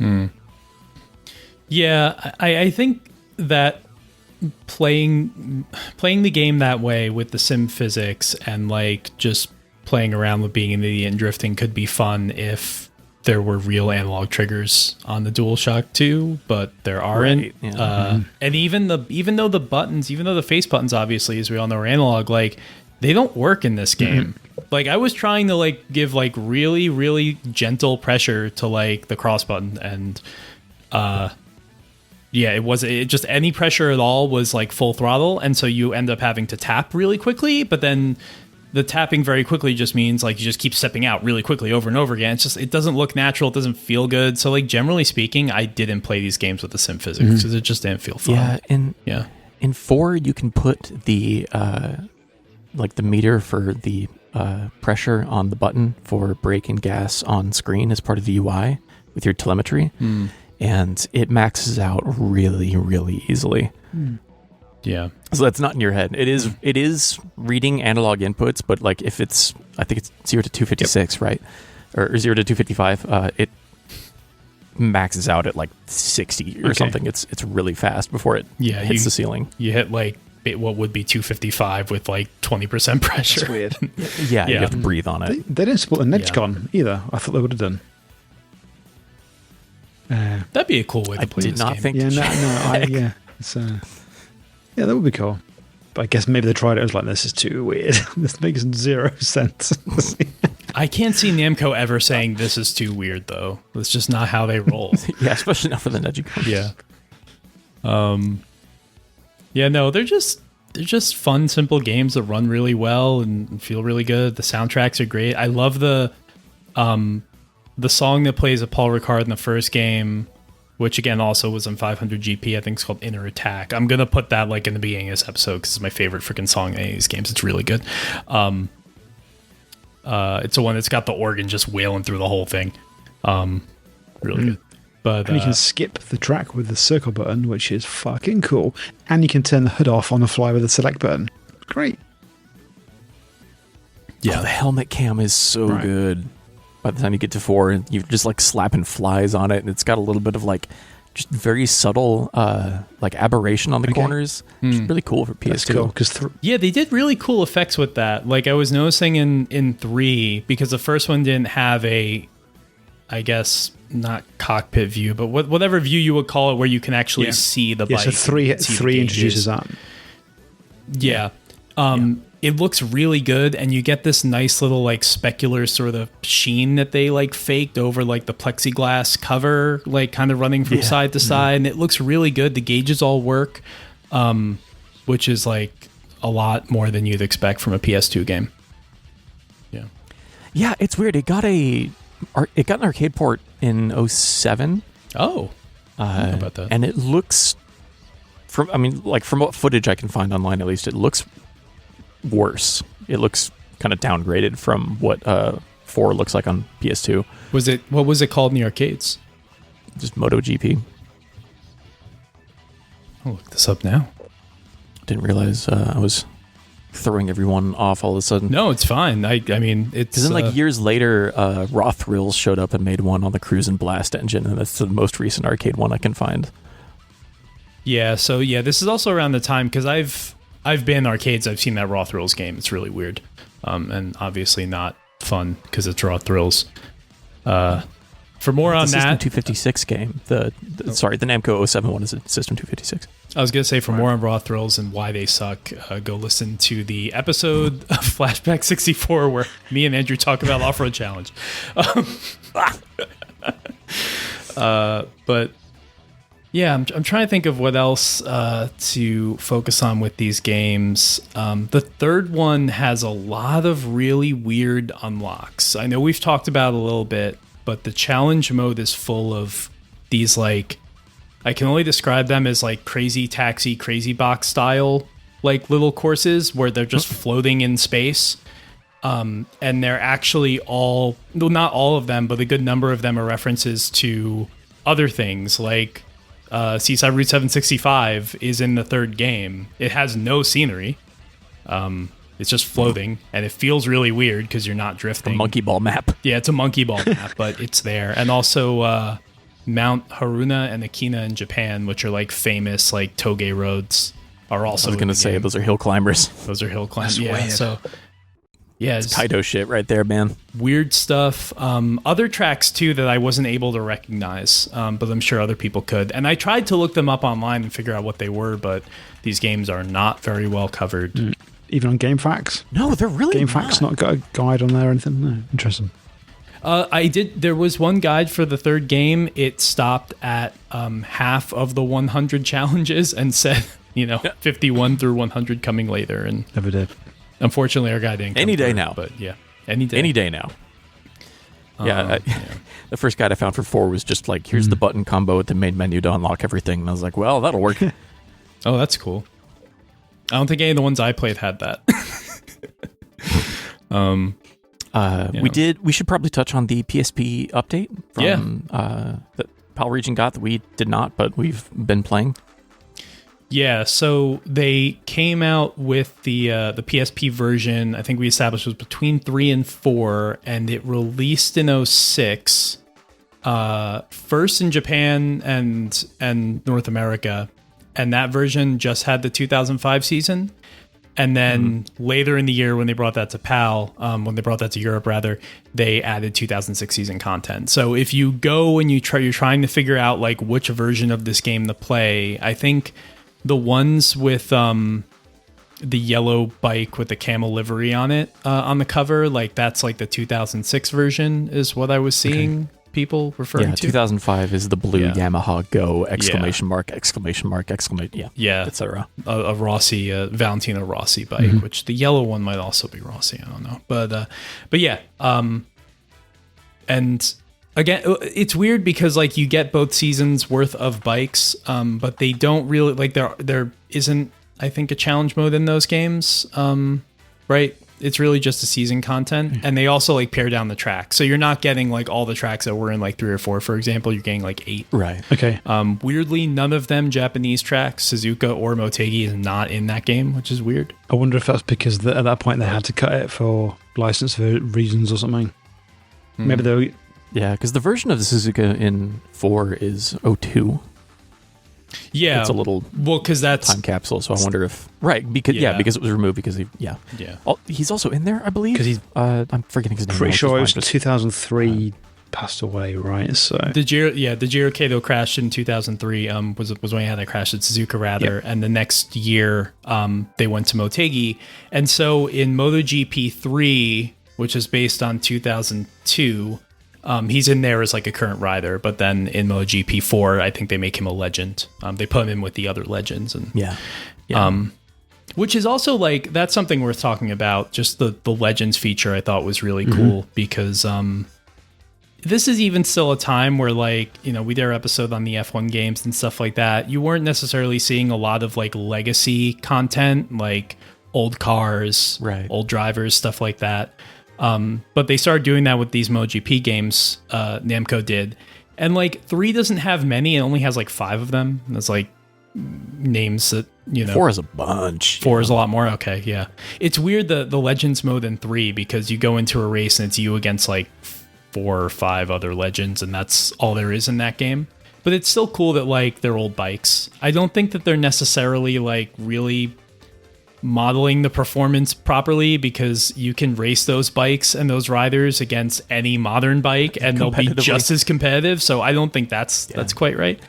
Yeah, I think that playing the game that way with the sim physics and like just playing around with being an idiot and drifting could be fun if there were real analog triggers on the DualShock 2, but there aren't. Right, yeah. And even though the face buttons obviously, as we all know, are analog, like they don't work in this game. Like I was trying to like give like really, really gentle pressure to like the cross button, and yeah, it just any pressure at all was like full throttle, and so you end up having to tap really quickly, but then the tapping very quickly just means like you just keep stepping out really quickly over and over again. It's just, it doesn't look natural, it doesn't feel good. So like generally speaking, I didn't play these games with the sim physics because it just didn't feel fun. Yeah, in 4 you can put the like the meter for the pressure on the button for brake and gas on screen as part of the UI with your telemetry. And it maxes out really, really easily. Yeah. So that's not in your head. It is reading analog inputs, but like if it's, I think it's 0 to 256, right? Or 0 to 255, it maxes out at like 60 or something. It's really fast before it hits the ceiling. You hit like what would be 255 with like 20% pressure. That's weird. Yeah, you have to breathe on it. They didn't support a Nedcon either. I thought they would have done. That'd be a cool way to play this game. Yeah, that would be cool. But I guess maybe they tried it. It was like, this is too weird. This makes 0 sense. I can't see Namco ever saying this is too weird, though. That's just not how they roll. Yeah, especially not for the Negicon. Yeah. Yeah, no, they're just fun, simple games that run really well and feel really good. The soundtracks are great. I love the song that plays at Paul Ricard in the first game, which again also was on 500GP. I think it's called Inner Attack. I'm gonna put that like in the beginning of this episode because it's my favorite freaking song in any of these games. It's really good. It's the one that's got the organ just wailing through the whole thing. Really good. But and you can skip the track with the circle button, which is fucking cool. And you can turn the hood off on the fly with the select button. Great. Yeah, the helmet cam is so good. By the time you get to 4, you're just like slapping flies on it, and it's got a little bit of like just very subtle like aberration on the corners. Which is really cool for PS2. That's cool, 'cause yeah, they did really cool effects with that. Like I was noticing in 3, because the first one didn't have a, I guess not cockpit view, but whatever view you would call it, where you can actually see the bike. So 3 introduces that. Yeah. It looks really good, and you get this nice little like specular sort of sheen that they like faked over like the plexiglass cover, like kind of running from side to side, and it looks really good. The gauges all work, which is like a lot more than you'd expect from a PS2 game. Yeah, it's weird. It got an arcade port in 07. Oh, I don't know about that. And it looks from what footage I can find online, at least, it looks worse. It looks kind of downgraded from what 4 looks like on PS2. What was it called in the arcades? Just MotoGP. I'll look this up now. Didn't realize I was throwing everyone off all of a sudden. No, it's fine. I mean, it's... Because then like years later, Raw Thrills showed up and made one on the Cruise and Blast engine, and that's the most recent arcade one I can find. Yeah, so yeah, this is also around the time, because I've been in arcades, I've seen that Raw Thrills game. It's really weird. And obviously not fun because it's Raw Thrills. For more on System that... 256 game. The Namco 07 one is a System 256. I was going to say, for more on Raw Thrills and why they suck, go listen to the episode of Flashback 64 where me and Andrew talk about Off-Road Challenge. But Yeah, I'm trying to think of what else to focus on with these games. The third one has a lot of really weird unlocks. I know we've talked about it a little bit, but the challenge mode is full of these, like, I can only describe them as like Crazy Taxi, Crazy Box style, like little courses where they're just floating in space. And they're actually all, well, not all of them, but a good number of them are references to other things, like Seaside Route 765 is in the third game. It has no scenery. It's just floating, and it feels really weird because you're not drifting. A monkey ball map. Yeah, it's a monkey ball map, but it's there. And also Mount Haruna and Akina in Japan, which are like famous like toge roads, are also. I was going to say those are hill climbers. Those are hill climbers. Yeah, weird. so yeah, it's Kaido shit right there, man. Weird stuff. Other tracks too that I wasn't able to recognize, but I'm sure other people could. And I tried to look them up online and figure out what they were, but these games are not very well covered. Even on GameFAQs? No, they're really GameFAQs not got a guide on there or anything? No, interesting. I did. There was one guide for the third game. It stopped at half of the 100 challenges and said, 51 through 100 coming later. And never did. Unfortunately, our guy didn't come Any day through, now. But yeah, any day. Any day now. The first guide I found for 4 was just like, here's the button combo with the main menu to unlock everything. And I was like, well, that'll work. Oh, that's cool. I don't think any of the ones I played had that. We should probably touch on the PSP update from that PAL Region got that we did not, but we've been playing. Yeah, so they came out with the PSP version. I think we established was between 3 and 4, and it released in 2006. First in Japan and North America, and that version just had the 2005 season. And then later in the year, when they brought that to PAL, when they brought that to Europe, rather, they added 2006 season content. So if you go and you're trying to figure out like which version of this game to play, I think the ones with the yellow bike with the camel livery on it on the cover, like that's like the 2006 version is what I was seeing people referring to. 2005 is the blue Yamaha Go ! Etc. A Rossi, Valentino Rossi bike, which the yellow one might also be Rossi. I don't know, but yeah. And again, it's weird because like you get both seasons worth of bikes, but they don't really like there isn't, I think, a challenge mode in those games, right? It's really just a season content, and they also like pare down the track, so you're not getting like all the tracks that were in like 3 or 4. For example, you're getting like 8. Right. Okay. Weirdly, none of them Japanese tracks. Suzuka or Motegi is not in that game, which is weird. I wonder if that's because at that point they had to cut it for license reasons or something. Maybe they were. Yeah, because the version of the Suzuka in 4 is 02. Yeah, it's a little because that's time capsule. So I wonder if because it was removed because he's also in there, I believe. Because he's I'm forgetting his name. Pretty sure it was 2003 passed away, right? So the Jiro Kato crashed in 2003. Was when he had that crash at Suzuka rather, and the next year they went to Motegi, and so in MotoGP 3, which is based on 2002. He's in there as like a current rider, but then in MotoGP 4, I think they make him a legend. They put him in with the other legends, and which is also like that's something worth talking about. Just the legends feature I thought was really cool because this is even still a time where like we did our episode on the F1 games and stuff like that. You weren't necessarily seeing a lot of like legacy content, like old cars, old drivers, stuff like that. But they started doing that with these MotoGP games, Namco did. And like 3 doesn't have many, it only has like 5 of them. There's like names that, 4 is a bunch. 4 is a lot more. Okay, yeah. It's weird the Legends mode in 3 because you go into a race and it's you against like 4 or 5 other legends, and that's all there is in that game. But it's still cool that like they're old bikes. I don't think that they're necessarily like really modeling the performance properly because you can race those bikes and those riders against any modern bike and they'll be just as competitive. So I don't think that's quite right.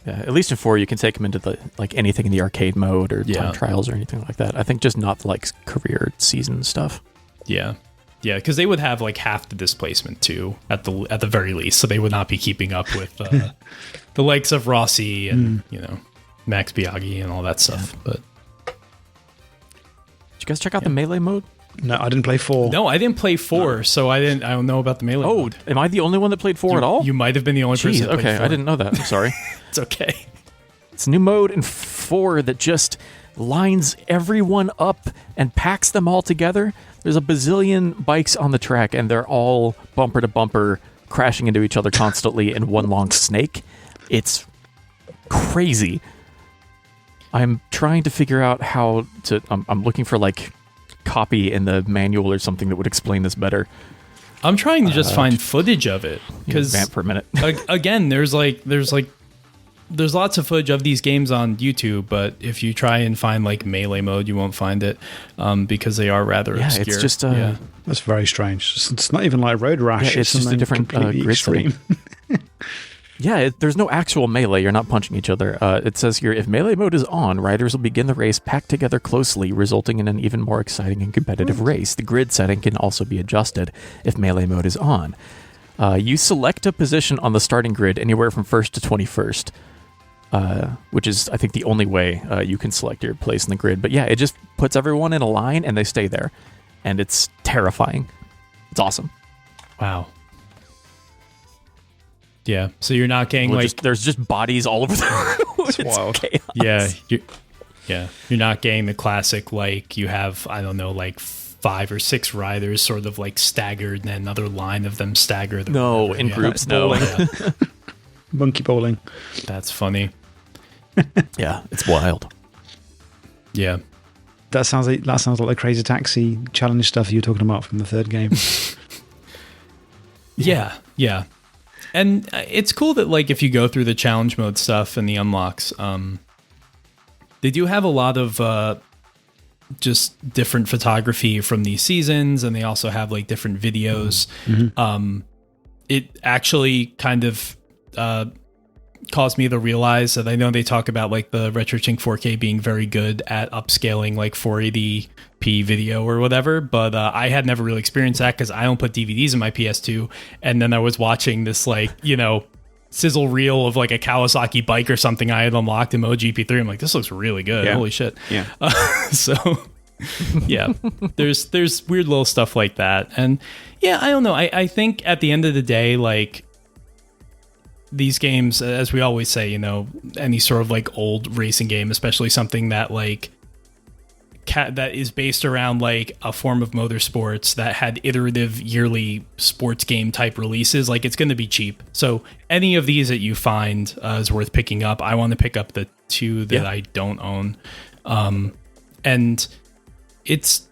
Yeah, at least in 4 you can take them into the like anything in the arcade mode or time trials or anything like that. I think just not like career season stuff. Yeah. Yeah, because they would have like half the displacement too, at the very least. So they would not be keeping up with the likes of Rossi and Max Biaggi and all that stuff. But did you guys check out the melee mode? No, I didn't play 4. No, I didn't play 4, so I don't know about the melee mode. Am I the only one that played 4 at all? You might have been the only person that played 4. I didn't know that. I'm sorry. It's okay. It's a new mode in 4 that just lines everyone up and packs them all together. There's a bazillion bikes on the track, and they're all bumper to bumper, crashing into each other constantly in one long snake. It's crazy. I'm trying to figure out how to... I'm looking for, like, copy in the manual or something that would explain this better. I'm trying to just find footage of it. Because vamp for a minute. Again, there's lots of footage of these games on YouTube, but if you try and find like melee mode, you won't find it because they are rather obscure. It's just that's very strange. It's not even like Road Rash. It's just a different grid extreme. There's no actual melee. You're not punching each other. It says here, if melee mode is on, riders will begin the race packed together closely, resulting in an even more exciting and competitive race. The grid setting can also be adjusted if melee mode is on. You select a position on the starting grid anywhere from 1st to 21st. Which is, I think, the only way you can select your place in the grid. But yeah, it just puts everyone in a line and they stay there. And it's terrifying. It's awesome. Wow. Yeah, so you're not getting there's just bodies all over the It's wild. Chaos. You're not getting the classic, like, you have, I don't know, like 5 or 6 riders sort of like staggered and then another line of them staggered. No, in groups, no. Monkey bowling. That's funny. Yeah, it's wild. Yeah. That sounds like the Crazy Taxi challenge stuff you were talking about from the 3rd game. Yeah. And it's cool that, like, if you go through the challenge mode stuff and the unlocks, they do have a lot of just different photography from these seasons, and they also have like different videos. Mm-hmm. It actually kind of caused me to realize that I know they talk about like the RetroTink 4K being very good at upscaling like 480p video or whatever, but I had never really experienced that because I don't put DVDs in my PS2. And then I was watching this like, sizzle reel of like a Kawasaki bike or something I had unlocked in MotoGP 3. I'm like, this looks really good. Yeah. Holy shit. Yeah. So yeah, there's weird little stuff like that. And yeah, I don't know. I think at the end of the day, like, these games, as we always say, any sort of like old racing game, especially something that like that is based around like a form of motorsports that had iterative yearly sports game type releases, like, it's going to be cheap. So any of these that you find is worth picking up. I want to pick up the 2 that I don't own. And it's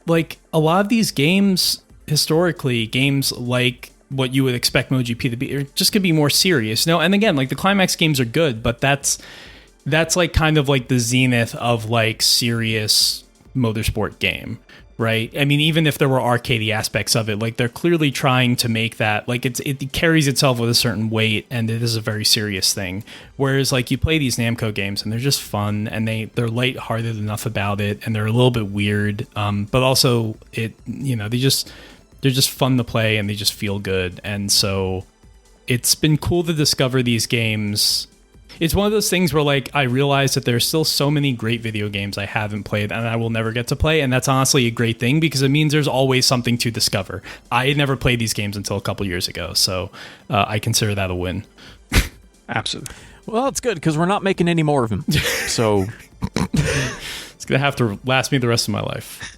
like a lot of these games, historically, games like what you would expect MotoGP to be, are just gonna be more serious. No, and again, like, the Climax games are good, but that's like kind of like the zenith of like serious motorsport game, right? I mean, even if there were arcadey aspects of it, like, they're clearly trying to make that like it carries itself with a certain weight, and it is a very serious thing. Whereas like you play these Namco games and they're just fun, and they're lighthearted enough about it, and they're a little bit weird, but also they're just fun to play and they just feel good. And so it's been cool to discover these games. It's one of those things where like I realize that there's still so many great video games I haven't played and I will never get to play. And that's honestly a great thing because it means there's always something to discover. I had never played these games until a couple years ago. So I consider that a win. Absolutely. Well, it's good because we're not making any more of them. So it's going to have to last me the rest of my life.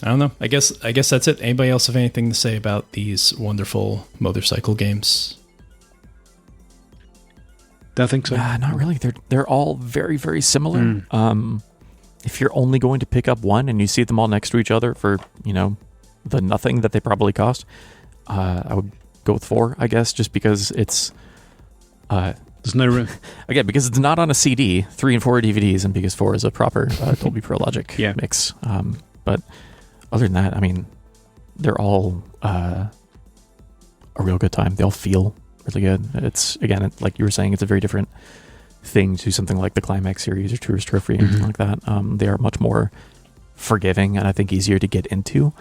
I don't know. I guess that's it. Anybody else have anything to say about these wonderful motorcycle games? Don't think so. Not really. They're all very, very similar. If you're only going to pick up one and you see them all next to each other for, the nothing that they probably cost, I would go with 4, I guess, just because it's... There's no room. Again, because it's not on a CD, 3 and 4 DVDs, and because 4 is a proper Dolby Pro Logic mix. But other than that, I mean, they're all a real good time. They all feel really good. It's, again, like you were saying, it's a very different thing to something like the Climax series or Tourist Trophy and anything like that. They are much more forgiving and I think easier to get into.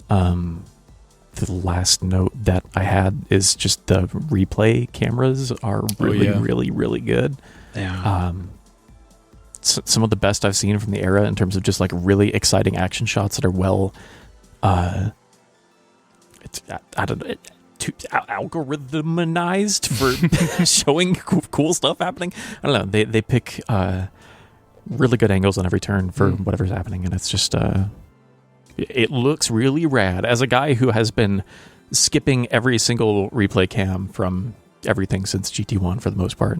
The last note that I had is just the replay cameras are really good. Yeah. Some of the best I've seen from the era in terms of just like really exciting action shots that are well, I don't know, algorithmized for showing cool stuff happening. I don't know. They pick really good angles on every turn for whatever's happening, and it's just it looks really rad. As a guy who has been skipping every single replay cam from everything since GT1 for the most part,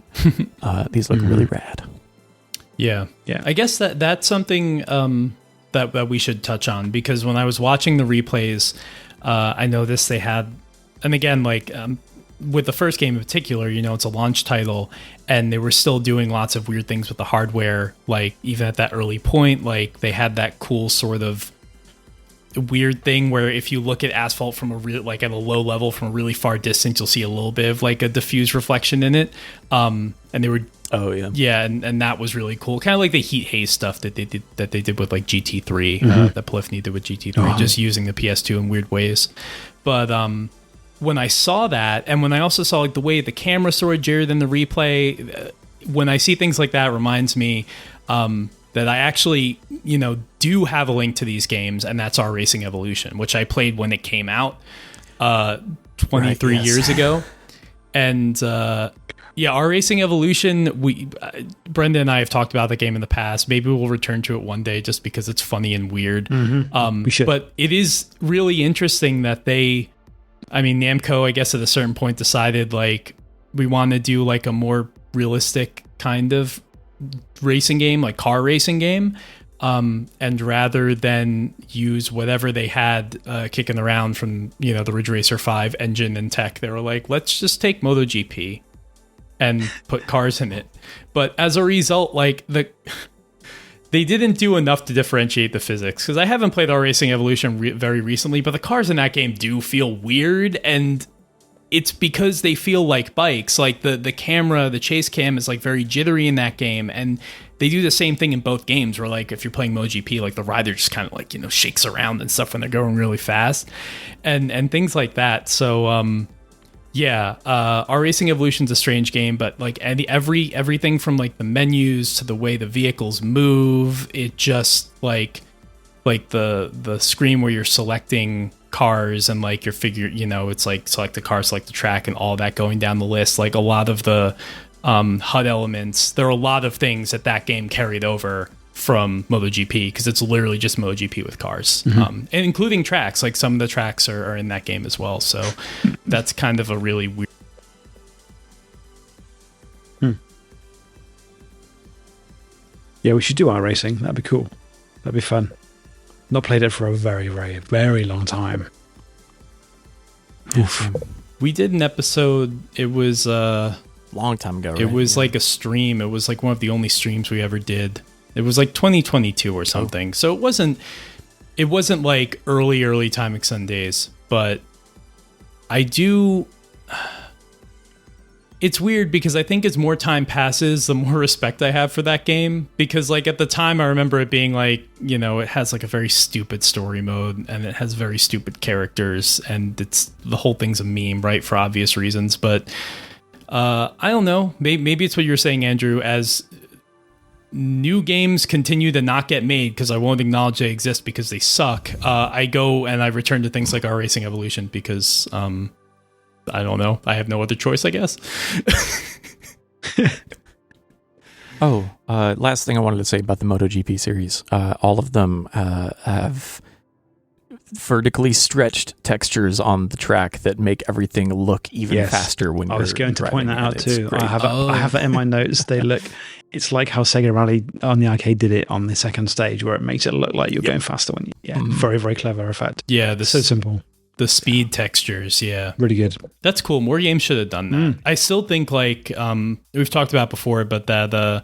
these look really rad. Yeah. I guess that's something that we should touch on, because when I was watching the replays, I noticed they had, and again, like with the first game in particular, you know, it's a launch title, and they were still doing lots of weird things with the hardware. Like even at that early point, like they had that cool sort of weird thing where if you look at asphalt from like at a low level from a really far distance, you'll see a little bit of like a diffused reflection in it. And they were and that was really cool, kind of like the heat haze stuff that they did with like GT3, that Polyphony did with GT3, just using the PS2 in weird ways. But when I saw that, and when I also saw like the way the camera sort of jarred in the replay, when I see things like that, it reminds me that I actually, you know, do have a link to these games, and that's R Racing Evolution, which I played when it came out 23 years ago. And R Racing Evolution, Brenda and I have talked about the game in the past. Maybe we'll return to it one day just because it's funny and weird. We should. But it is really interesting that Namco, I guess at a certain point decided like we want to do like a more realistic kind of racing game, like car racing game, and rather than use whatever they had kicking around from, you know, the Ridge Racer 5 engine and tech, they were like, let's just take MotoGP and put cars in it. But as a result, like they didn't do enough to differentiate the physics, because I haven't played R Racing Evolution very recently, but the cars in that game do feel weird, and it's because they feel like bikes. Like the camera, the chase cam is like very jittery in that game, and they do the same thing in both games where like if you're playing MotoGP, like the rider just kind of like, you know, shakes around and stuff when they're going really fast and things like that. So R Racing Evolution's a strange game, but like everything from like the menus to the way the vehicles move, it just like the screen where you're selecting cars and like your figure, you know, it's like select the car, select the track, and all that going down the list. Like a lot of the HUD elements, there are a lot of things that game carried over from MotoGP, because it's literally just MotoGP with cars, and including tracks. Like some of the tracks are in that game as well. So that's kind of a really weird. Yeah, we should do iRacing. That'd be cool. That'd be fun. Not played it for a very, very, very long time. We did an episode. It was long time ago. It was like a stream. It was like one of the only streams we ever did. It was like 2022 or something. So it wasn't like early Time Extend days, but I do. It's weird because I think as more time passes, the more respect I have for that game. Because like at the time, I remember it being like, you know, it has like a very stupid story mode and it has very stupid characters, and the whole thing's a meme, right? For obvious reasons. But I don't know. Maybe it's what you were saying, Andrew. As new games continue to not get made because I won't acknowledge they exist because they suck, I go and I return to things like R Racing Evolution because I don't know. I have no other choice, I guess. Last thing I wanted to say about the MotoGP series. All of them have vertically stretched textures on the track that make everything look even faster when you're I was going to point that out too. Great. I have it in my notes. They look... It's like how Sega Rally on the arcade did it on the second stage, where it makes it look like you're going faster when you... Very, very clever effect. Yeah, so simple. The speed textures, yeah. Really good. That's cool. More games should have done that. I still think like we've talked about before, but the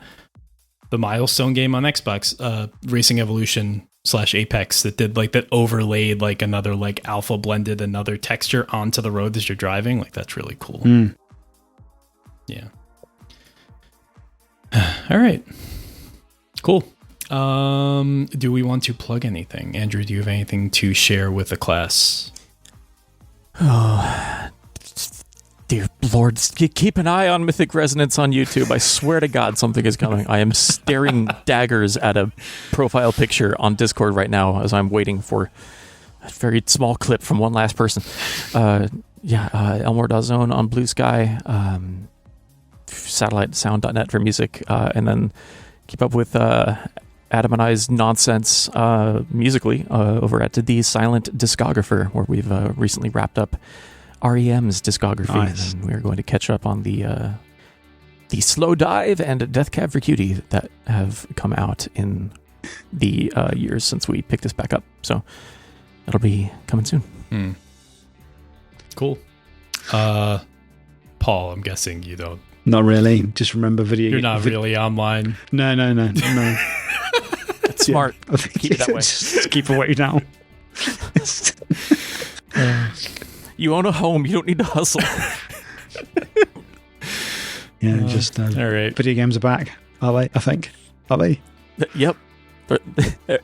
milestone game on Xbox, Racing Evolution / Apex, that overlaid like another like alpha blended another texture onto the road as you're driving. Like that's really cool. Yeah. All right. Cool. Do we want to plug anything? Andrew, do you have anything to share with the class? Oh, dear Lord, keep an eye on Mythic Resonance on YouTube. I swear to God, something is coming. I am staring daggers at a profile picture on Discord right now as I'm waiting for a very small clip from one last person. Elmore.zone on Blue Sky, satellitesound.net for music, and then keep up with Adam and I's nonsense musically over at The Silent Discographer, where we've recently wrapped up REM's discography. Nice. And we're going to catch up on the Slow Dive and Death Cab for Cutie that have come out in the years since we picked this back up. So it'll be coming soon. Cool. Paul, I'm guessing you don't. Not really. Just remember video. You're not really online. No. That's smart. I think Keep it that way. Just keep away now. You own a home. You don't need to hustle. Just all right. video games are back. Are they? I think. Are they? Yep. But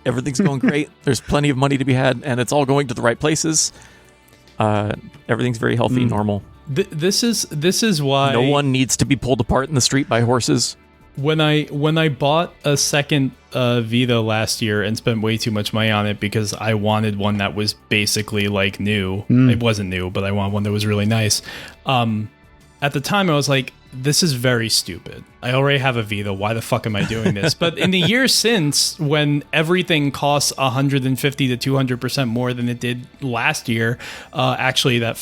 everything's going great. There's plenty of money to be had, and it's all going to the right places. Everything's very healthy, normal. This is why no one needs to be pulled apart in the street by horses. When I bought a second Vita last year and spent way too much money on it because I wanted one that was basically like new. It wasn't new, but I wanted one that was really nice. At the time, I was like, this is very stupid. I already have a Vita. Why the fuck am I doing this? But in the years since, when everything costs 150 to 200% more than it did last year, actually, that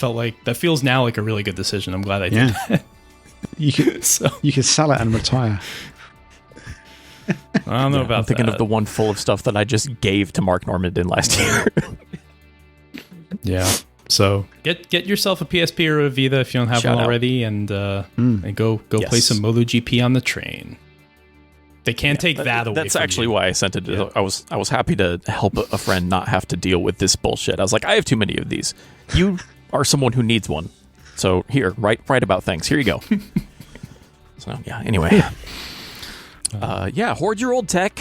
feels now like a really good decision. I'm glad I did that. You could sell it and retire. I don't know about I'm thinking that. of the one full of stuff that I just gave to Mark Normandin last year. Yeah. So get yourself a PSP or a Vita if you don't have Shout one out. already, and go Yes. play some MotoGP on the train. They can't take that away. That's from actually you. why I sent it. Yeah. I was happy to help a friend not have to deal with this bullshit. I was like, I have too many of these. You are someone who needs one. So here, write about things. Here you go. So yeah. Anyway, hoard your old tech.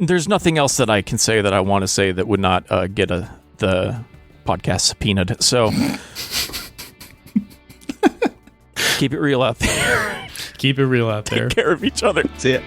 There's nothing else that I can say that I want to say that would not get the podcast subpoenaed. So keep it real out there. Keep it real out there. Take care of each other. See it.